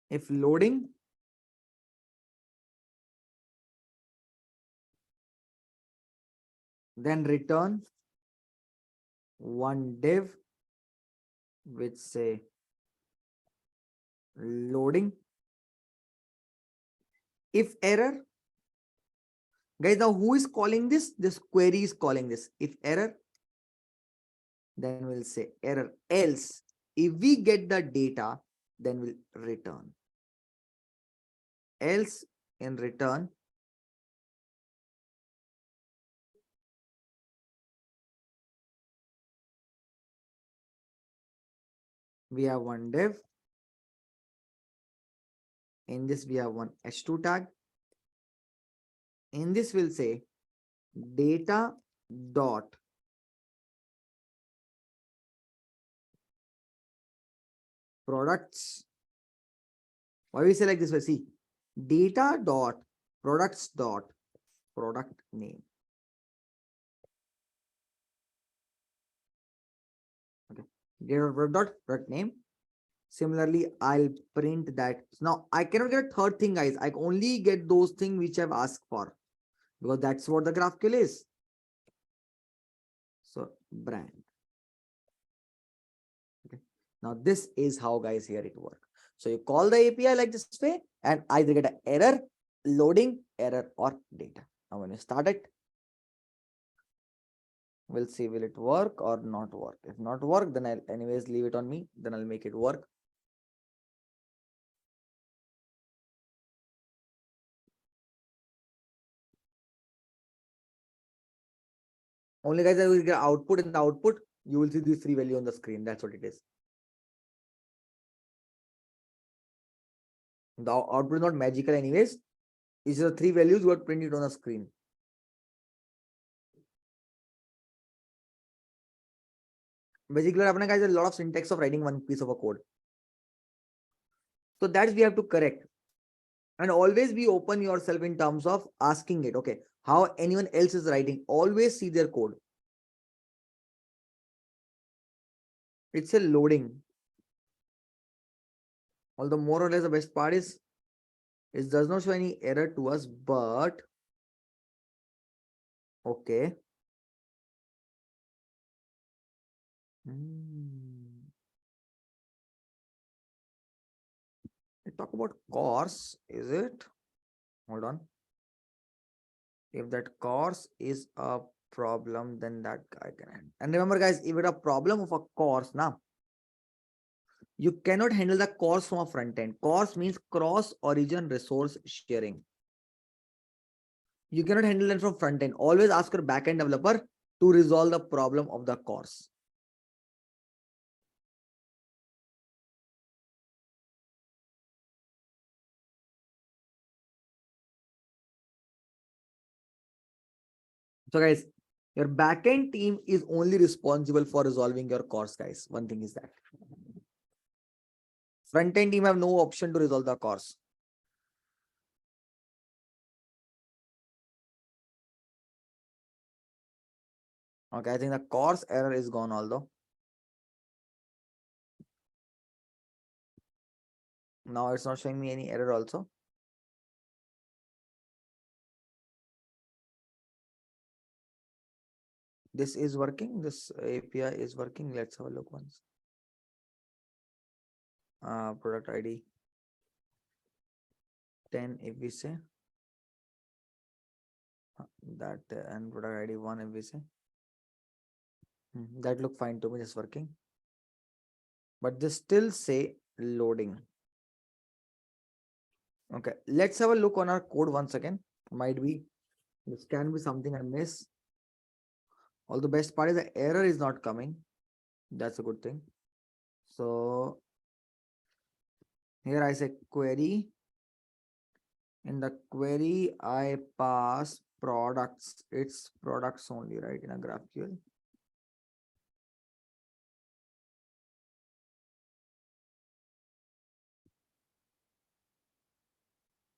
If loading, then return one div with say loading. If error, guys, now who is calling this? This query is calling this. If error, then we'll say error. Else, if we get the data, then we'll return. Else in return, we have one div. In this, we have one h2 tag. In this, we'll say data dot products. Why we say like this? See, data dot products dot product name. Okay, data dot product name. Similarly, I'll print that. Now I cannot get a third thing, guys. I only get those things which I've asked for, because that's what the GraphQL is. So brand. Okay. Now this is how, guys, here it works. So you call the API like this way, and either get an error, loading, error, or data. Now when you start it, we'll see will it work or not work. If not work, then I'll anyways leave it on me. Then I'll make it work. Only, guys, I will get output. In the output, you will see these three values on the screen. That's what it is. The output is not magical anyways. It's just three values you are printed on the screen. Basically, what happens, guys, a lot of syntax of writing one piece of a code. So that's we have to correct. And always be open yourself in terms of asking it, okay, how anyone else is writing. Always see their code. It's a loading. Although more or less the best part is it does not show any error to us, but okay. Talk about course, is it? Hold on. If that course is a problem, then that guy can handle. And remember, guys, if it's a problem of a course, now you cannot handle the course from a front end. Course means cross origin resource sharing. You cannot handle it from front end. Always ask your backend developer to resolve the problem of the course. So, guys, your backend team is only responsible for resolving your course, guys. One thing is that front end team have no option to resolve the course. Okay, I think the course error is gone, although. Now it's not showing me any error also. This is working. This API is working. Let's have a look once. Product ID 10 if we say that, and product ID 1 if we say that look fine to me, just working, but they still say loading. Okay, let's have a look on our code once again. Might be this can be something I miss. All the best part is the error is not coming. That's a good thing. So here I say query. In the query, I pass products. It's products only, right? In a GraphQL.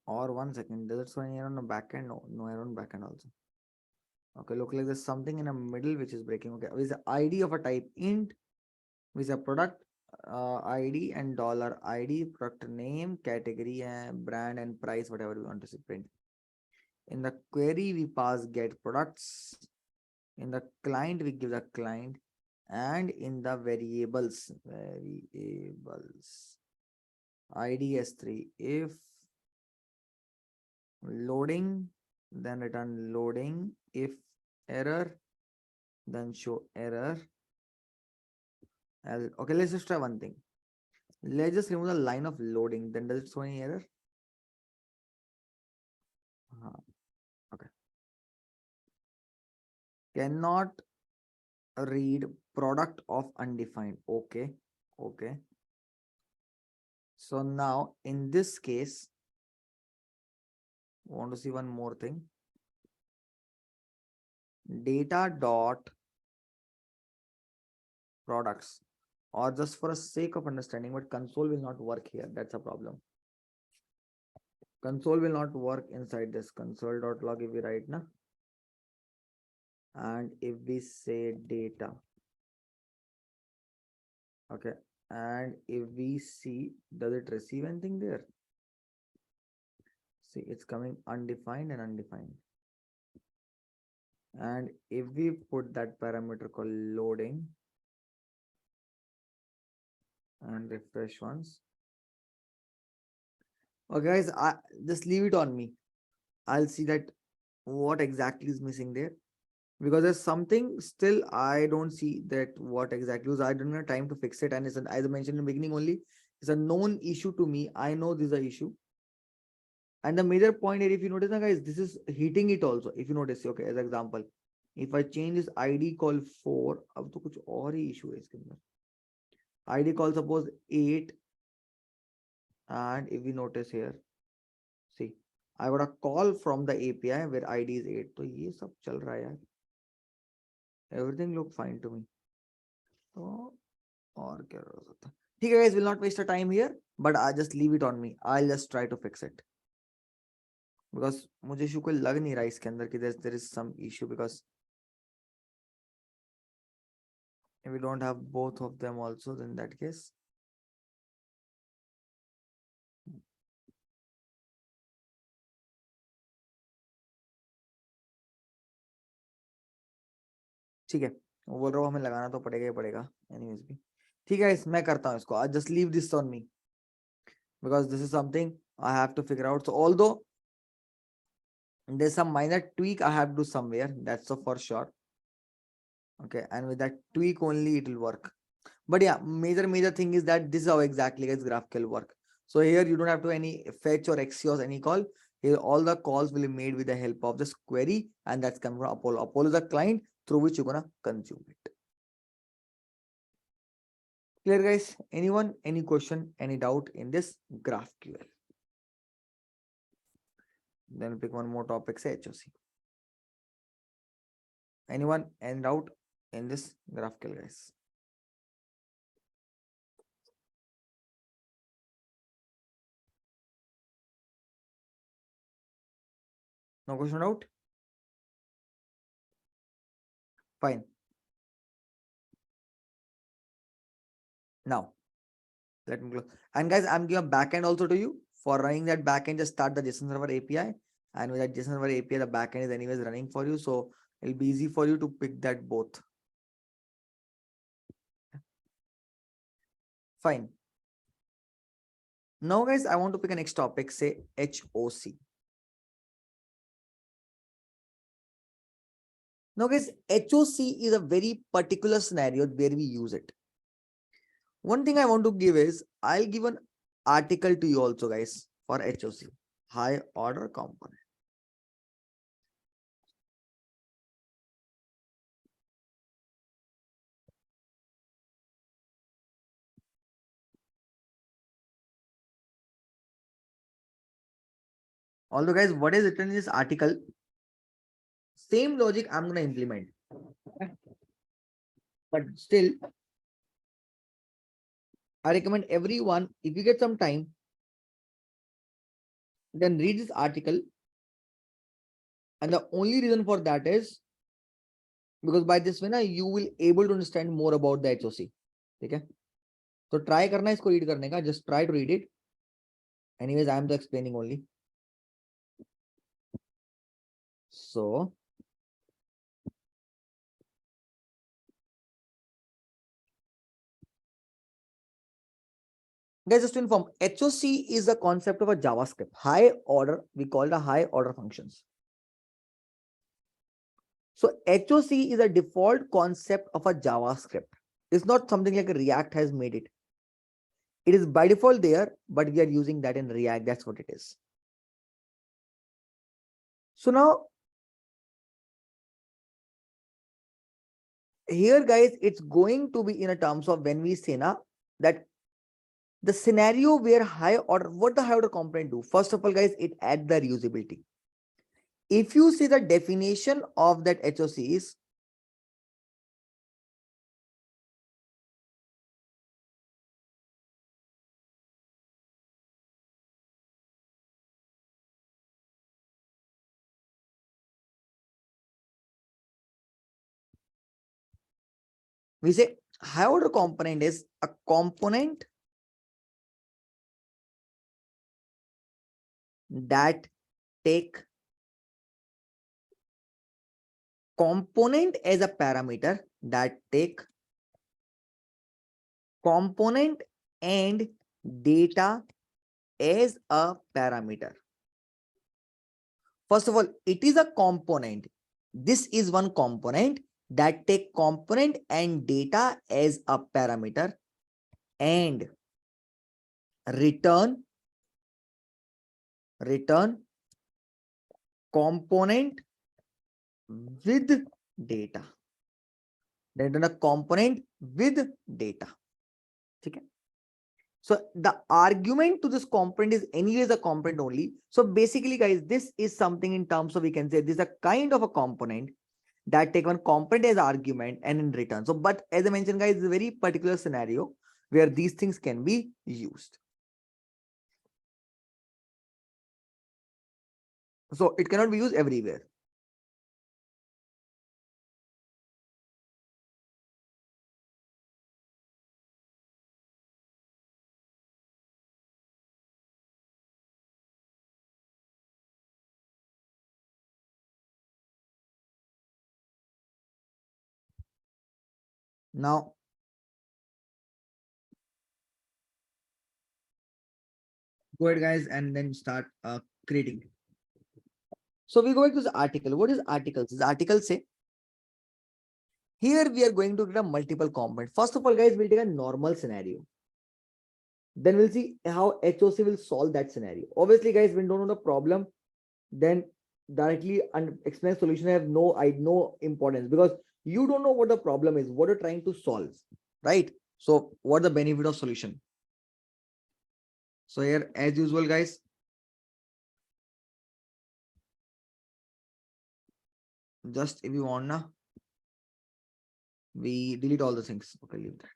Or 1 second, does it show any error on the backend? No, no error on backend also. Okay, look like there's something in the middle which is breaking. Okay, with the ID of a type int, with a product ID and $ID, product name, category, and brand and price, whatever we want to print. In the query, we pass get products. In the client, we give the client, and in the variables, ID S3, if loading, then return loading. If error, then show error. Okay, let's just try one thing. Let's just remove the line of loading. Then does it show any error? Okay. Cannot read product of undefined. Okay. Okay. So now in this case, want to see one more thing. Data dot products, or just for a sake of understanding, but console will not work here. That's a problem. Console will not work inside this console.log if we write na. And if we say data, okay, and if we see, does it receive anything there? See, it's coming undefined and undefined. And if we put that parameter called loading and refresh once. Okay, guys, just leave it on me. I'll see that what exactly is missing there, because there's something still I don't see that what exactly was. I don't have time to fix it, and it's as I mentioned in the beginning only, it's a known issue to me. I know this is an issue. And the major point here, if you notice, guys, this is hitting it also. If you notice, okay, as example, if I change this ID call 4, अब तो कुछ और ही issue है इसके अंदर. ID call suppose 8, and if we notice here, see, I got a call from the API where ID is 8. तो ये सब चल रहा है यार. Everything look fine to me. तो और क्या हो सकता है? ठीक है, guys, will not waste your time here, but I just leave it on me. I'll just try to fix it. Because मुझे issue कोई लग नहीं रहा इसके अंदर कि there is some issue, because if we don't have both of them also, then that case. ठीक है, वो बोल रहा हूँ हमें लगाना तो पड़ेगा ही पड़ेगा एनीवेज भी. ठीक है, मैं करता हूँ इसको. I just leave this on me because this is something I have to figure out. So although there's some minor tweak I have to do somewhere, that's so for sure. Okay, and with that tweak only it will work. But yeah, major thing is that this is how exactly guys GraphQL work. So here you don't have to any fetch or Axios any call. Here all the calls will be made with the help of this query, and that's coming from Apollo. Apollo is the client through which you're gonna consume it. Clear, guys? Anyone? Any question? Any doubt in this GraphQL? Then we'll pick one more topic, say HOC. Anyone? Any doubt in this GraphQL, guys? No question, doubt? Fine. Now, let me close. And guys, I'm giving a backend also to you. For running that backend, just start the JSON Server API. And with that JSON Server API, the backend is anyways running for you. So it'll be easy for you to pick that both. Fine. Now, guys, I want to pick a next topic, say HOC. Now, guys, HOC is a very particular scenario where we use it. One thing I want to give is, I'll give an article to you also, guys, for HOC, high order component. Although, guys, what is written in this article, same logic I'm going to implement. But still, I recommend everyone, if you get some time, then read this article. And the only reason for that is because by this way, you will able to understand more about the HOC. Okay? So try karna isko read karne ka, just try to read it. Anyways, I am just explaining only. So Guys, just to inform, HOC is the concept of a JavaScript. High order, we call the high order functions. So HOC is a default concept of a JavaScript. It's not something like a React has made it. It is by default there, but we are using that in React. That's what it is. So now, here guys, it's going to be in a terms of when we say now that the scenario where high order, what the high order component do? First of all, guys, it adds the reusability. If you see the definition of that HOC is we say high order component is a component that take component as a parameter, that take component and data as a parameter. First of all, it is a component. This is one component that take component and data as a parameter and return component with data. Return a component with data. Okay. So the argument to this component is anyways a component only. So basically, guys, this is something in terms of, we can say this is a kind of a component that take one component as argument and in return. So, but as I mentioned, guys, it's a very particular scenario where these things can be used. So it cannot be used everywhere. Now, go ahead, guys, and then start creating. So we go back to the article. What is articles? This article say, here we are going to get a multiple component. First of all, guys, we'll take a normal scenario. Then we'll see how HOC will solve that scenario. Obviously, guys, when you don't know the problem, then directly explain solution have no importance, because you don't know what the problem is, what you're trying to solve, right? So what the benefit of solution? So here, as usual, guys, just if you want now, we delete all the things. Okay, leave that.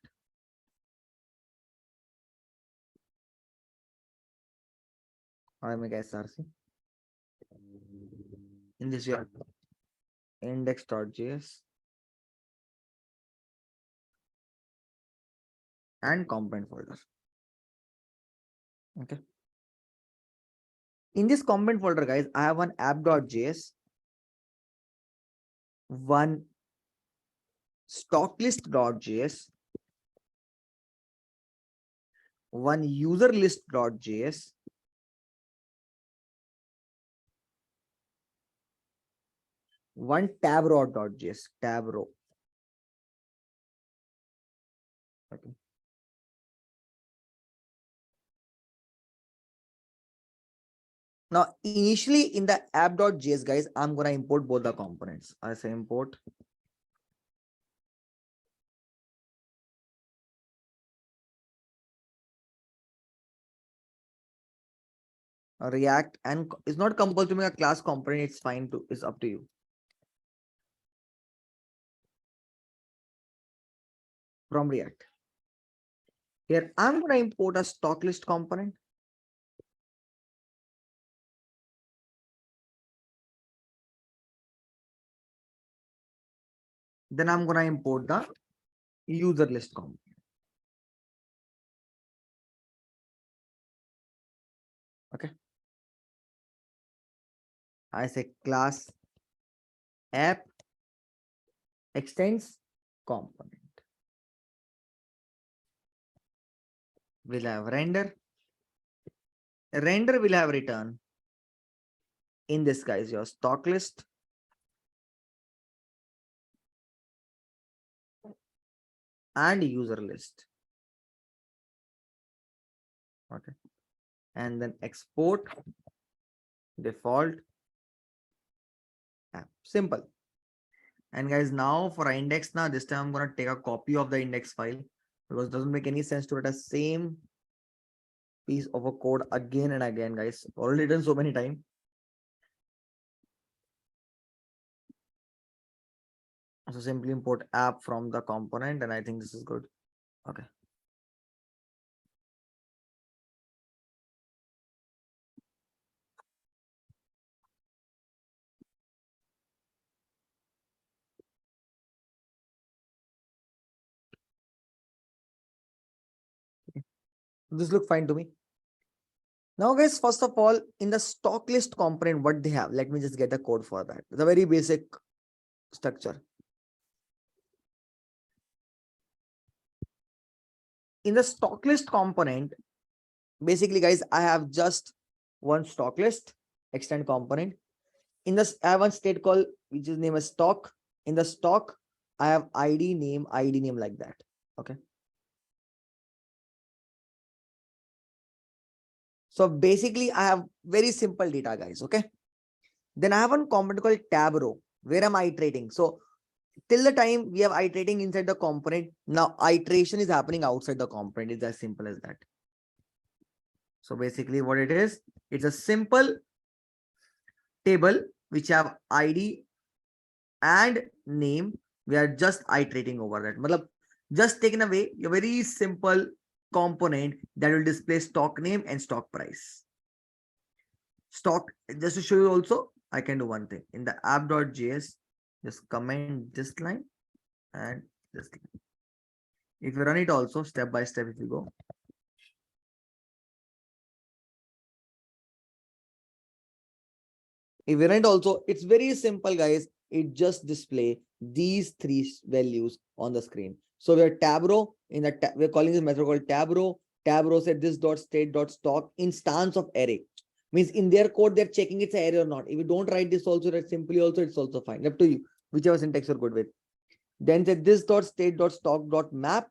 I make SRC. In this we have index.js and component folder. Okay. In this component folder, guys, I have one app.js, one stocklist.js, one userlist.js, one tabrow.js, tabrow. Okay. Now, initially in the app.js, guys, I'm going to import both the components. I say import React, and it's not compulsory to make a class component. It's fine to, it's up to you. From React. Here, I'm going to import a stock list component. Then I'm going to import the user list component. Okay. I say class app extends component. will have render. Render will have return. In this guys, your stock list. And user list. Okay. And then export default app. Simple. And guys, now for our index, now this time I'm going to take a copy of the index file because it doesn't make any sense to write the same piece of a code again and again, guys. Already done so many times. So simply import app from the component, and I think this is good. Okay. This look fine to me. Now, guys, first of all, in the stock list component, what they have, let me just get the code for that. It's a very basic structure. In the stock list component, basically, guys, I have just one stock list extend component. In this, I have one state call which is name as stock. In the stock, I have ID name like that. Okay. So basically, I have very simple data, guys. Okay. Then I have one component called tab row where I'm iterating. So till the time we have iterating inside the component, now iteration is happening outside the component. It's as simple as that. So basically what it is, it's a simple table which have ID and name. We are just iterating over that. Matlab, just taking away a very simple component that will display stock name and stock price. Stock, just to show you also, I can do one thing. In the app.js, just comment this line and this line. If you run it also step by step, if you go. If you run it also, it's very simple, guys. It just display these three values on the screen. So we are tab row in the we're calling this method called tab row. Tab row said this dot state dot stock instance of array. Means in their code, they're checking it's an array or not. If you don't write this also, that simply also, it's also fine. Up to you, whichever syntax you're good with. Then say this dot state dot stock dot map,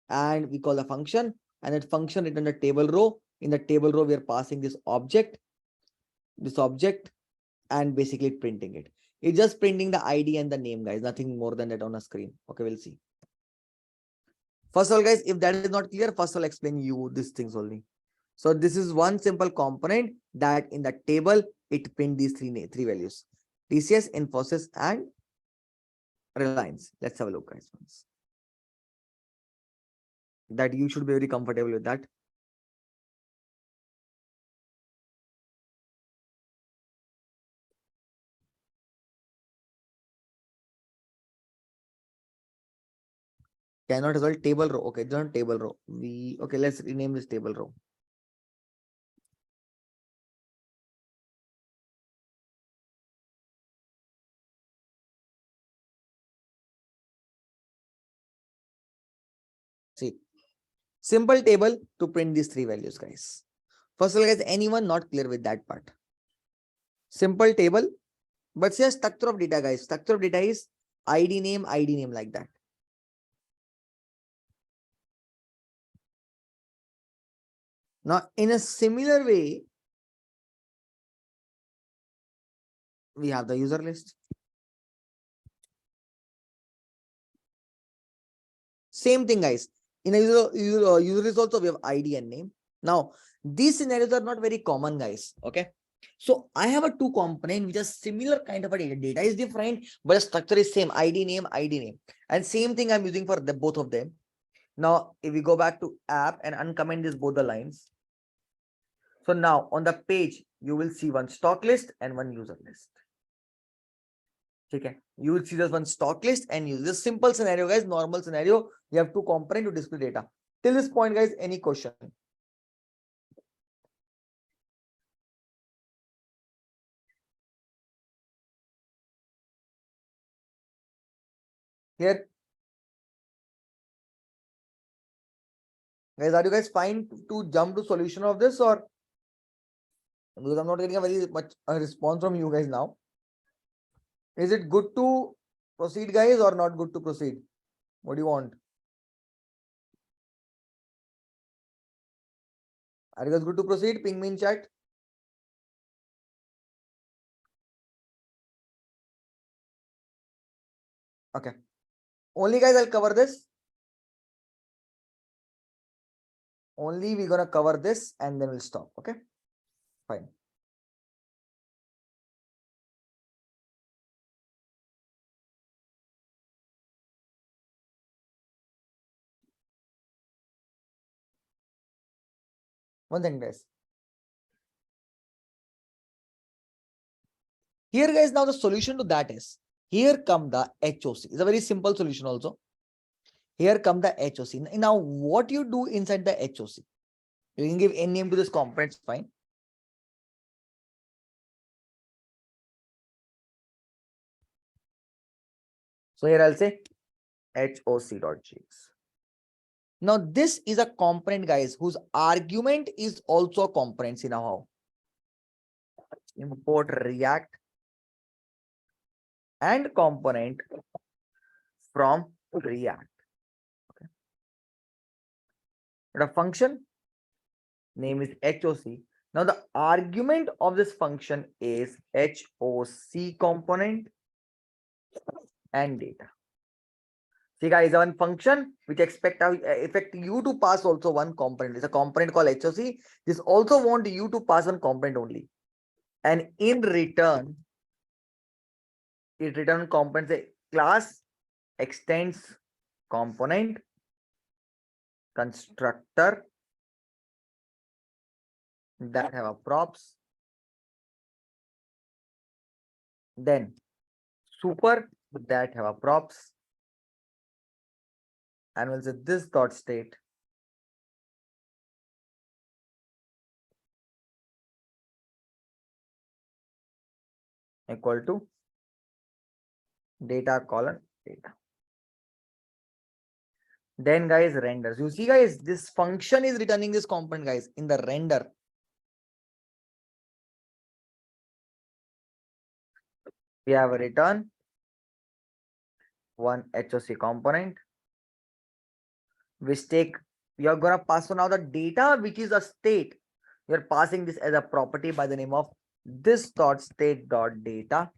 and we call the function, and that function return the table row. In the table row, we are passing this object, and basically printing it. It's just printing the ID and the name, guys. Nothing more than that on a screen. Okay, we'll see. First of all, guys, if that is not clear, first I'll explain you these things only. So this is one simple component that in the table, it print these three values. TCS, Infosys, and Reliance. Let's have a look, guys. That you should be very comfortable with that. Cannot as well table row. Okay, it's not table row. Okay, let's rename this table row. See, simple table to print these three values, guys. First of all, guys, anyone not clear with that part? Simple table, but say structure of data, guys. Structure of data is ID name like that. Now, in a similar way, we have the user list. Same thing, guys. In a user list also, we have ID and name. Now, these scenarios are not very common, guys. Okay. So I have a two component which is similar kind of a data. Data is different, but the structure is same. ID name. And same thing I'm using for both of them. Now, if we go back to app and uncomment this both the lines. So now on the page, you will see one stock list and one user list. Okay. You will see this one stock list and use this simple scenario, guys. Normal scenario. You have two components to display data. Till this point, guys, any question? Here. Guys, are you guys fine to jump to solution of this, or because I'm not getting a very much a response from you guys now? Is it good to proceed, guys, or not good to proceed? What do you want? Are you guys good to proceed? Ping me in chat. Okay. Only guys, I'll cover this. Only we're gonna cover this and then we'll stop. Okay. Fine. One thing, guys. Here, guys, now the solution to that is here come the HOC. It's a very simple solution also. Here come the HOC. Now, what you do inside the HOC? You can give any name to this component, fine. So here I'll say HOC.js. Now, this is a component, guys, whose argument is also a component. See now how. Import React and component from React. Okay. But a function name is HOC. Now the argument of this function is HOC component and data. See guys, one function which expect you to pass also one component. It's a component called HOC. This also want you to pass one component only. And in return, it return component say class extends component constructor that have a props, then super that have a props, and we'll say this dot state equal to data colon data. Then guys, renders. You see guys, this function is returning this component guys in the render. We have a return one HOC component which take, you're gonna pass on now the data which is a state. You're passing this as a property by the name of this dot state dot data.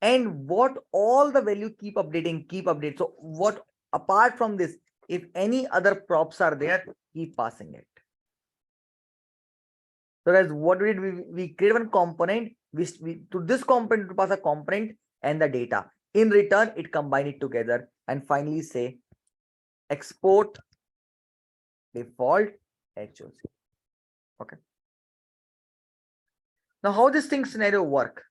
And what all the value keep update. So what apart from this, if any other props are there, keep passing it. So guys, what we did, we create one component, we to this component to pass a component and the data. In return, it combine it together and finally say export default HOC. Okay. Now how this thing scenario work?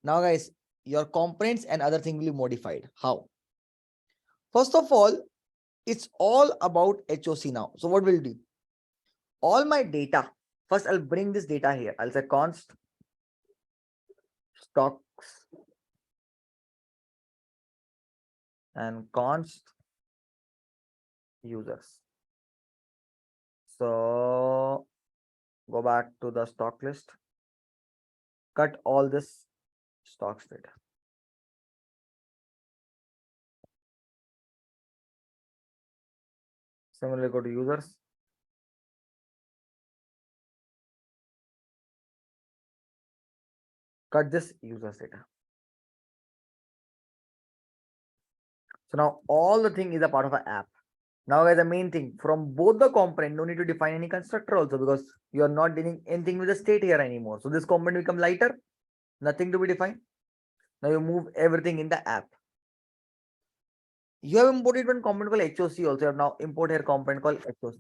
Now guys, your components and other thing will be modified. How? First of all, it's all about HOC now. So what we'll do? All my data. First, I'll bring this data here. I'll say const stocks and const users. So go back to the stock list. Cut all this stocks data. Similarly, go to users. Cut this users data. So now all the thing is a part of an app. Now guys, the main thing from both the component, no need to define any constructor also because you are not dealing anything with the state here anymore. So this component become lighter, nothing to be defined. Now you move everything in the app. You have imported one component called HOC also. You have now import here component called HOC.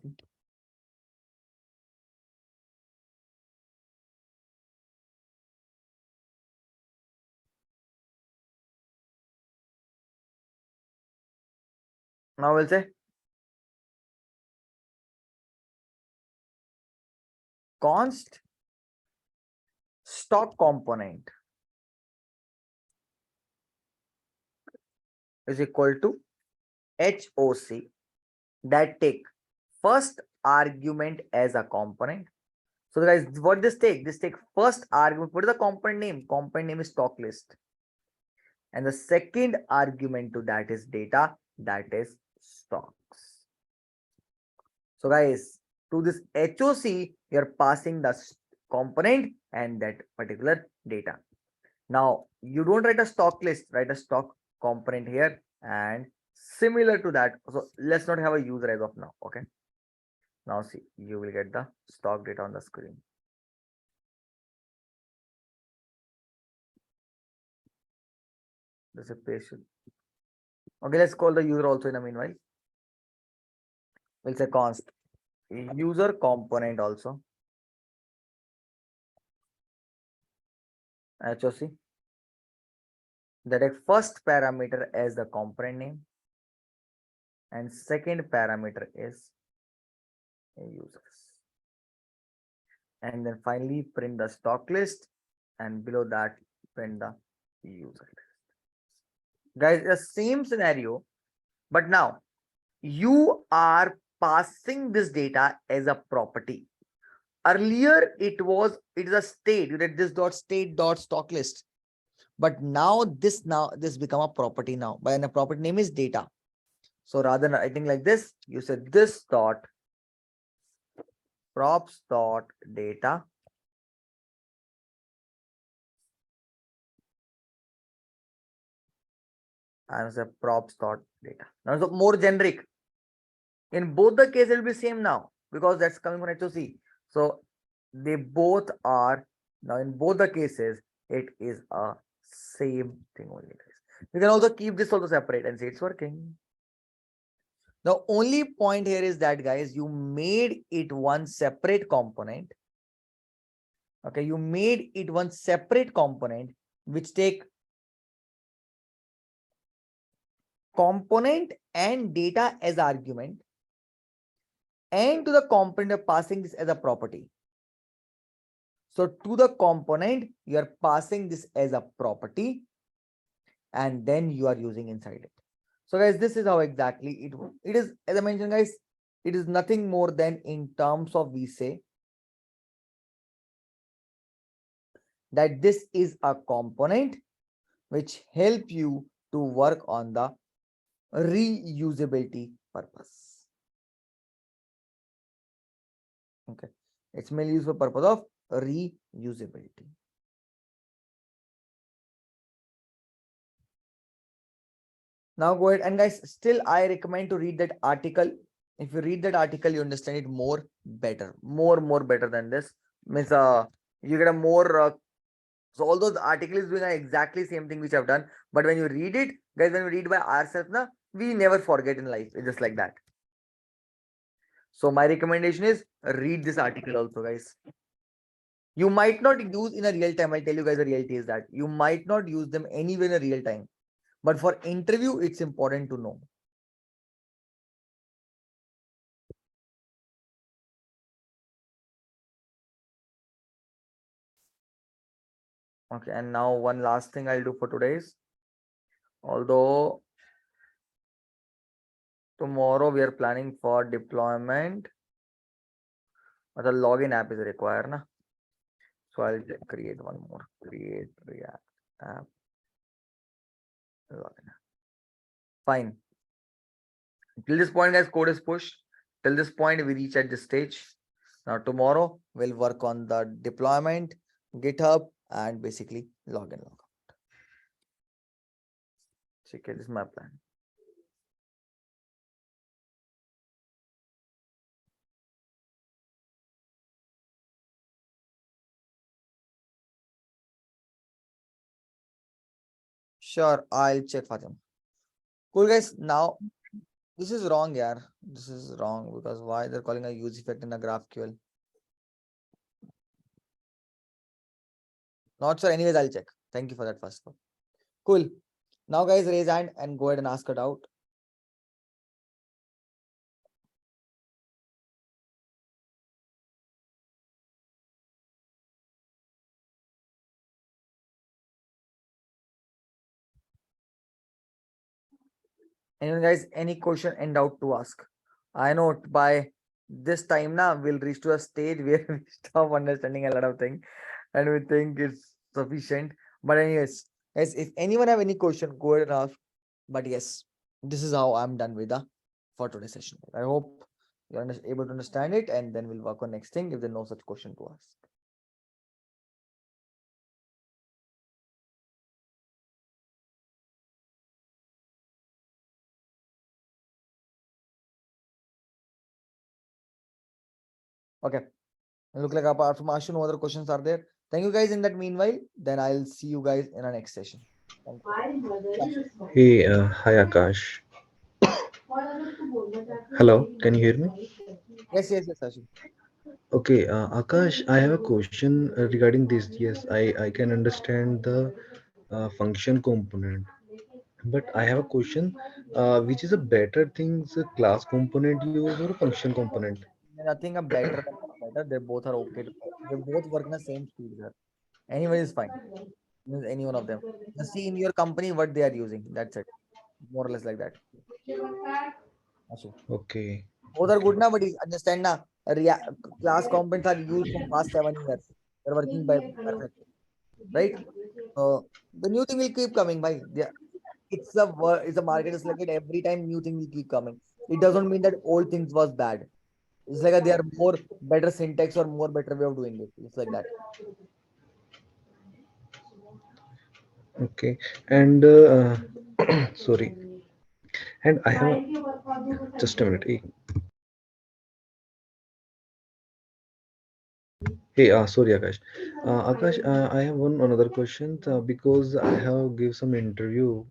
Now we'll say const stock component is equal to HOC that take first argument as a component. So guys, what this take? This take first argument. What is the component name? Component name is stock list. And the second argument to that is data, that is stocks. So guys, to this HOC, you're passing the component and that particular data. Now, you don't write a stock list, write a stock component here, and similar to that. So let's not have a user as of now. Okay. Now see, you will get the stock data on the screen. This is patient. Okay, let's call the user also in a meanwhile. We'll say const user component also. HOC. That is first parameter as the component name, and second parameter is users. And then finally print the stock list, and below that print the user list. Guys, the same scenario, but now you are passing this data as a property. Earlier it is a state. You did this dot state dot stock list, but now this become a property now. But the property name is data. So rather than writing like this, you said this dot props dot data. And say props dot data. Now it's more generic. In both the cases, it will be same now because that's coming from HOC. So they both are now in both the cases, it is a same thing only. You can also keep this also separate and see it's working. The only point here is that, guys, you made it one separate component. Okay, you made it one separate component which take component and data as argument, and to the component of passing this as a property. So to the component, you are passing this as a property, and then you are using inside it. So guys, this is how exactly it is. As I mentioned, guys, it is nothing more than in terms of we say that this is a component which help you to work on the reusability purpose. Okay, it's mainly used for purpose of reusability. Now go ahead and guys, still I recommend to read that article. If you read that article, you understand it more better, more better than this. Means you get a more so although the article is doing exactly same thing which I've done, but when you read it, guys, when we read by ourselves, na, we never forget in life. It's just like that. So my recommendation is read this article also, guys. You might not use in a real time. I'll tell you guys the reality is that you might not use them anywhere in a real time. But for interview, it's important to know. Okay, and now one last thing I'll do for today is, although tomorrow we are planning for deployment, but the login app is required, na? So I'll create one more, create React app. Login. Fine. Till this point, guys, code is pushed. Till this point, we reach at this stage. Now tomorrow we'll work on the deployment, GitHub, and basically login logout. Okay, this is my plan. Sure, I'll check Fatima. Cool, guys. Now this is wrong, yeah. This is wrong because why they're calling a use effect in a GraphQL? Not sure. Anyways, I'll check. Thank you for that first one. Cool. Now, guys, raise hand and go ahead and ask it out. Anyone, guys, any question and doubt to ask? I know by this time now we'll reach to a stage where we stop understanding a lot of things and we think it's sufficient. But anyways, yes, if anyone have any question, go ahead and ask. But yes, this is how I'm done with the for today's session. I hope you're able to understand it, and then we'll work on next thing if there's no such question to ask. Okay. Look like apart from Ashu, no other questions are there. Thank you guys in that meanwhile. Then I'll see you guys in our next session. Thank you. Hey, hi Akash. Hello, can you hear me? Yes, yes, yes, Ashu. Okay, Akash, I have a question regarding this. Yes, I can understand the function component, but I have a question. Which is a better thing, the class component use or function component? Nothing a better or not better. They both are okay. They both work in the same speed, sir. Anyway is fine. Means any one of them. Just see in your company what they are using. That's it. More or less like that. Ashu. Okay, Both are okay, good now, but understand now. Class components are used from past 7 years. They're working by perfect, right? So the new thing will keep coming by. It's a market is like it every time new thing will keep coming. It doesn't mean that old things was bad. It's like they are more better syntax or more better way of doing it. It's like that. okay. And sorry, and I have just a minute. Hey, sorry, Akash. Akash, I have one another question because I have give some interview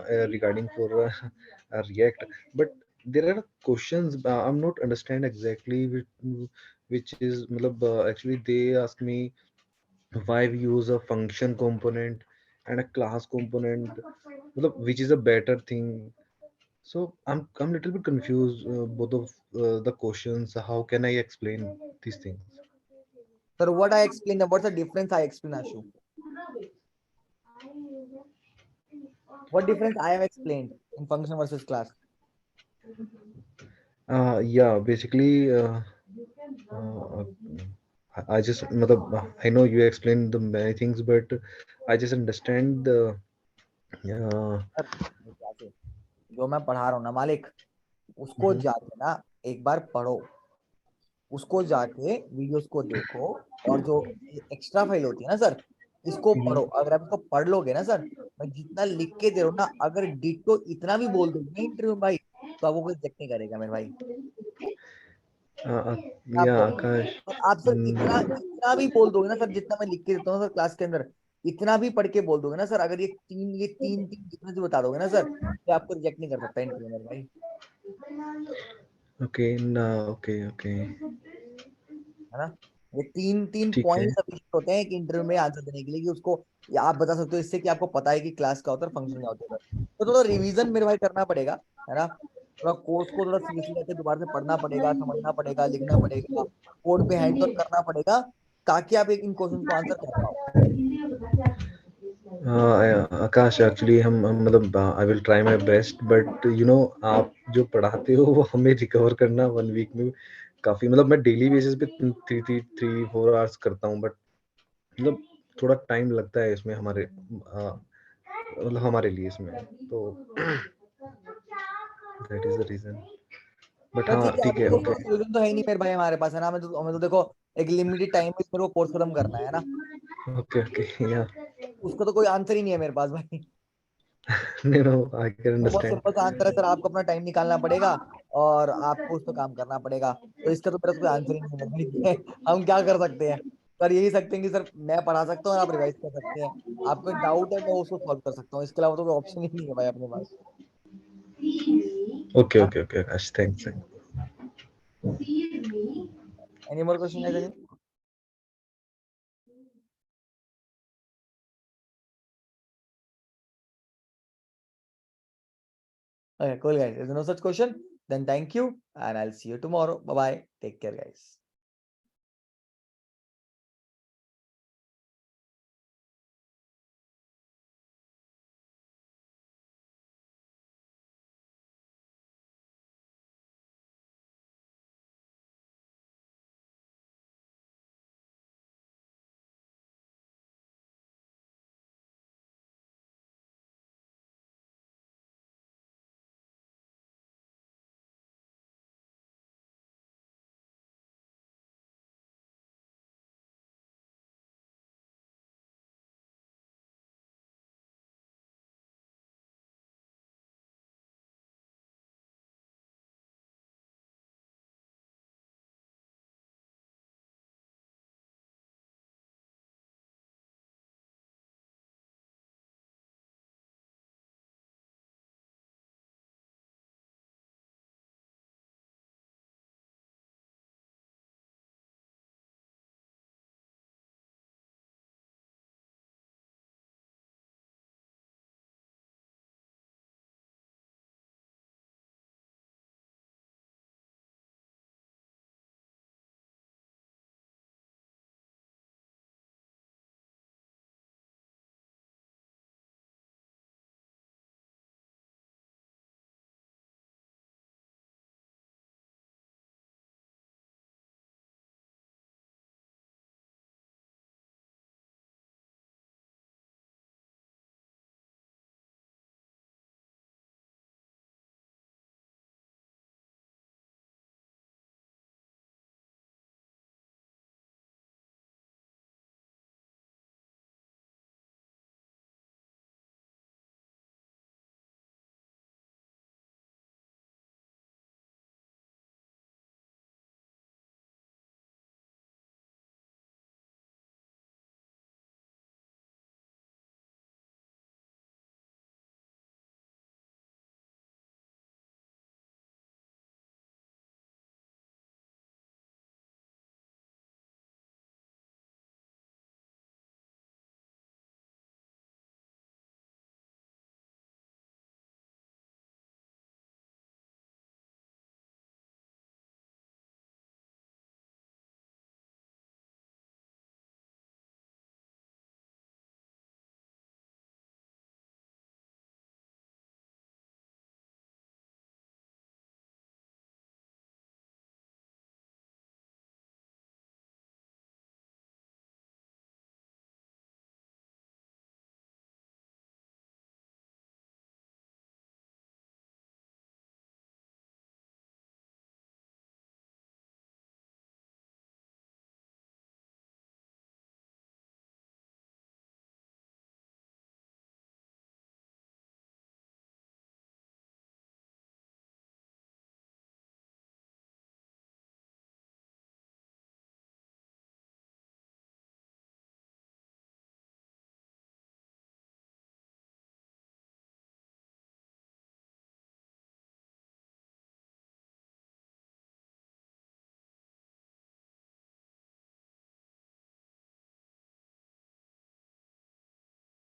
regarding for React, but there are questions I'm not understand exactly which is matlab, actually they ask me why we use a function component and a class component, matlab, which is a better thing. So I'm little bit confused both of the questions. How can I explain these things? So what I explained, what's the difference I explained, Ashu? What difference I have explained in function versus class? Yeah, basically, uh, I just, matlab, I know you explained the many things, but I just understand the, sir, Ashu, जो मैं पढ़ा रहा हूँ ना मालिक, उसको mhm, जाके ना एक बार पढ़ो, उसको जाके वीडियोस को देखो, और जो एक्स्ट्रा फाइल होती है ना सर, इसको mhm. पढ़ो। अगर आप इसको पढ़ लोगे ना सर, मैं जितना लिख के दे रहा हूँ ना, अगर डिटो इतना भी बोल दोगे ना इंटरव्यू में भाई, तो आपको कोई रिजेक्ट नहीं करेगा मेरे भाई। Yeah, आपको Akash. और आप सर इतना इतना भी बोल दोगे ना सर, जितना मैं लिख के देता हूँ सर क्लास के अंदर, इतना भी पढ़ के बोल दोगे ना सर, अगर ये तीन तीन जितने से बता दोगे ना सर, तो आपको रिजेक्ट नहीं कर सकता इंटरव्यू में भाई। Okay, no, okay, okay. है ना? ये तीन तीन ठीक है. पॉइंट सफिशिएंट होते हैं एक इंटरव्यू में आंसर देने के लिए, कि उसको या आप बता सकते हो इससे कि आपको पता है कि क्लास का होता है, फंक्शन क्या होता है। तो थोड़ा रिवीजन मेरे भाई करना पड़ेगा, है ना? थोड़ा कोर्स को थोड़ा सीरियसली लेके दोबारा से पढ़ना पड़ेगा, समझना पड़ेगा, लिखना पड़ेगा, कोड पे हैंड्स ऑन करना पड़ेगा, ताकि आप एक इन क्वेश्चन को आंसर कर पाओ। आकाश एक्चुअली हम मतलब I will try my best, but you know आप जो पढ़ाते हो वो हमें रिकवर करना 1 वीक में काफी, मतलब मैं डेली बेसिस पे 3-4 आवर्स करता हूँ, बट मतलब थोड़ा टाइम लगता है इसमें हमारे मतलब हमारे लिए इसमें, तो that is the reason, but तो हाँ ठीक है, ठीक अभी है, तो ओके, कोई सोल्यूशन तो है ही नहीं मेरे भाई हमारे पास, है ना? हमें तो देखो एक लिमिटेड टाइम में मेरे को कोर्स खत्म करना है ना, ओके, ओके, या उसका तो कोई आंसर ही नहीं है मेरे पास भाई। नो आई कैन तो बहुत अंडरस्टैंड. सिंपल सा आंसर है सर, आपको अपना टाइम निकालना पड़ेगा और आपको उस पर काम करना पड़ेगा। तो इसका तो मेरा तो कोई आंसर ही नहीं है भाई। हम क्या कर सकते हैं? सर यही सकते हैं कि सर मैं पढ़ा सकता हूँ और आप रिवाइज कर सकते हैं। आपको डाउट है, मैं उसको सॉल्व कर सकता हूँ, इसके अलावा तो कोई ऑप्शन ही नहीं है भाई अपने पास। ओके, हाँ, okay, okay Akash, thanks. Any more question guys? Okay, cool guys. If there's no such question, then thank you and I'll see you tomorrow. Bye bye. Take care guys.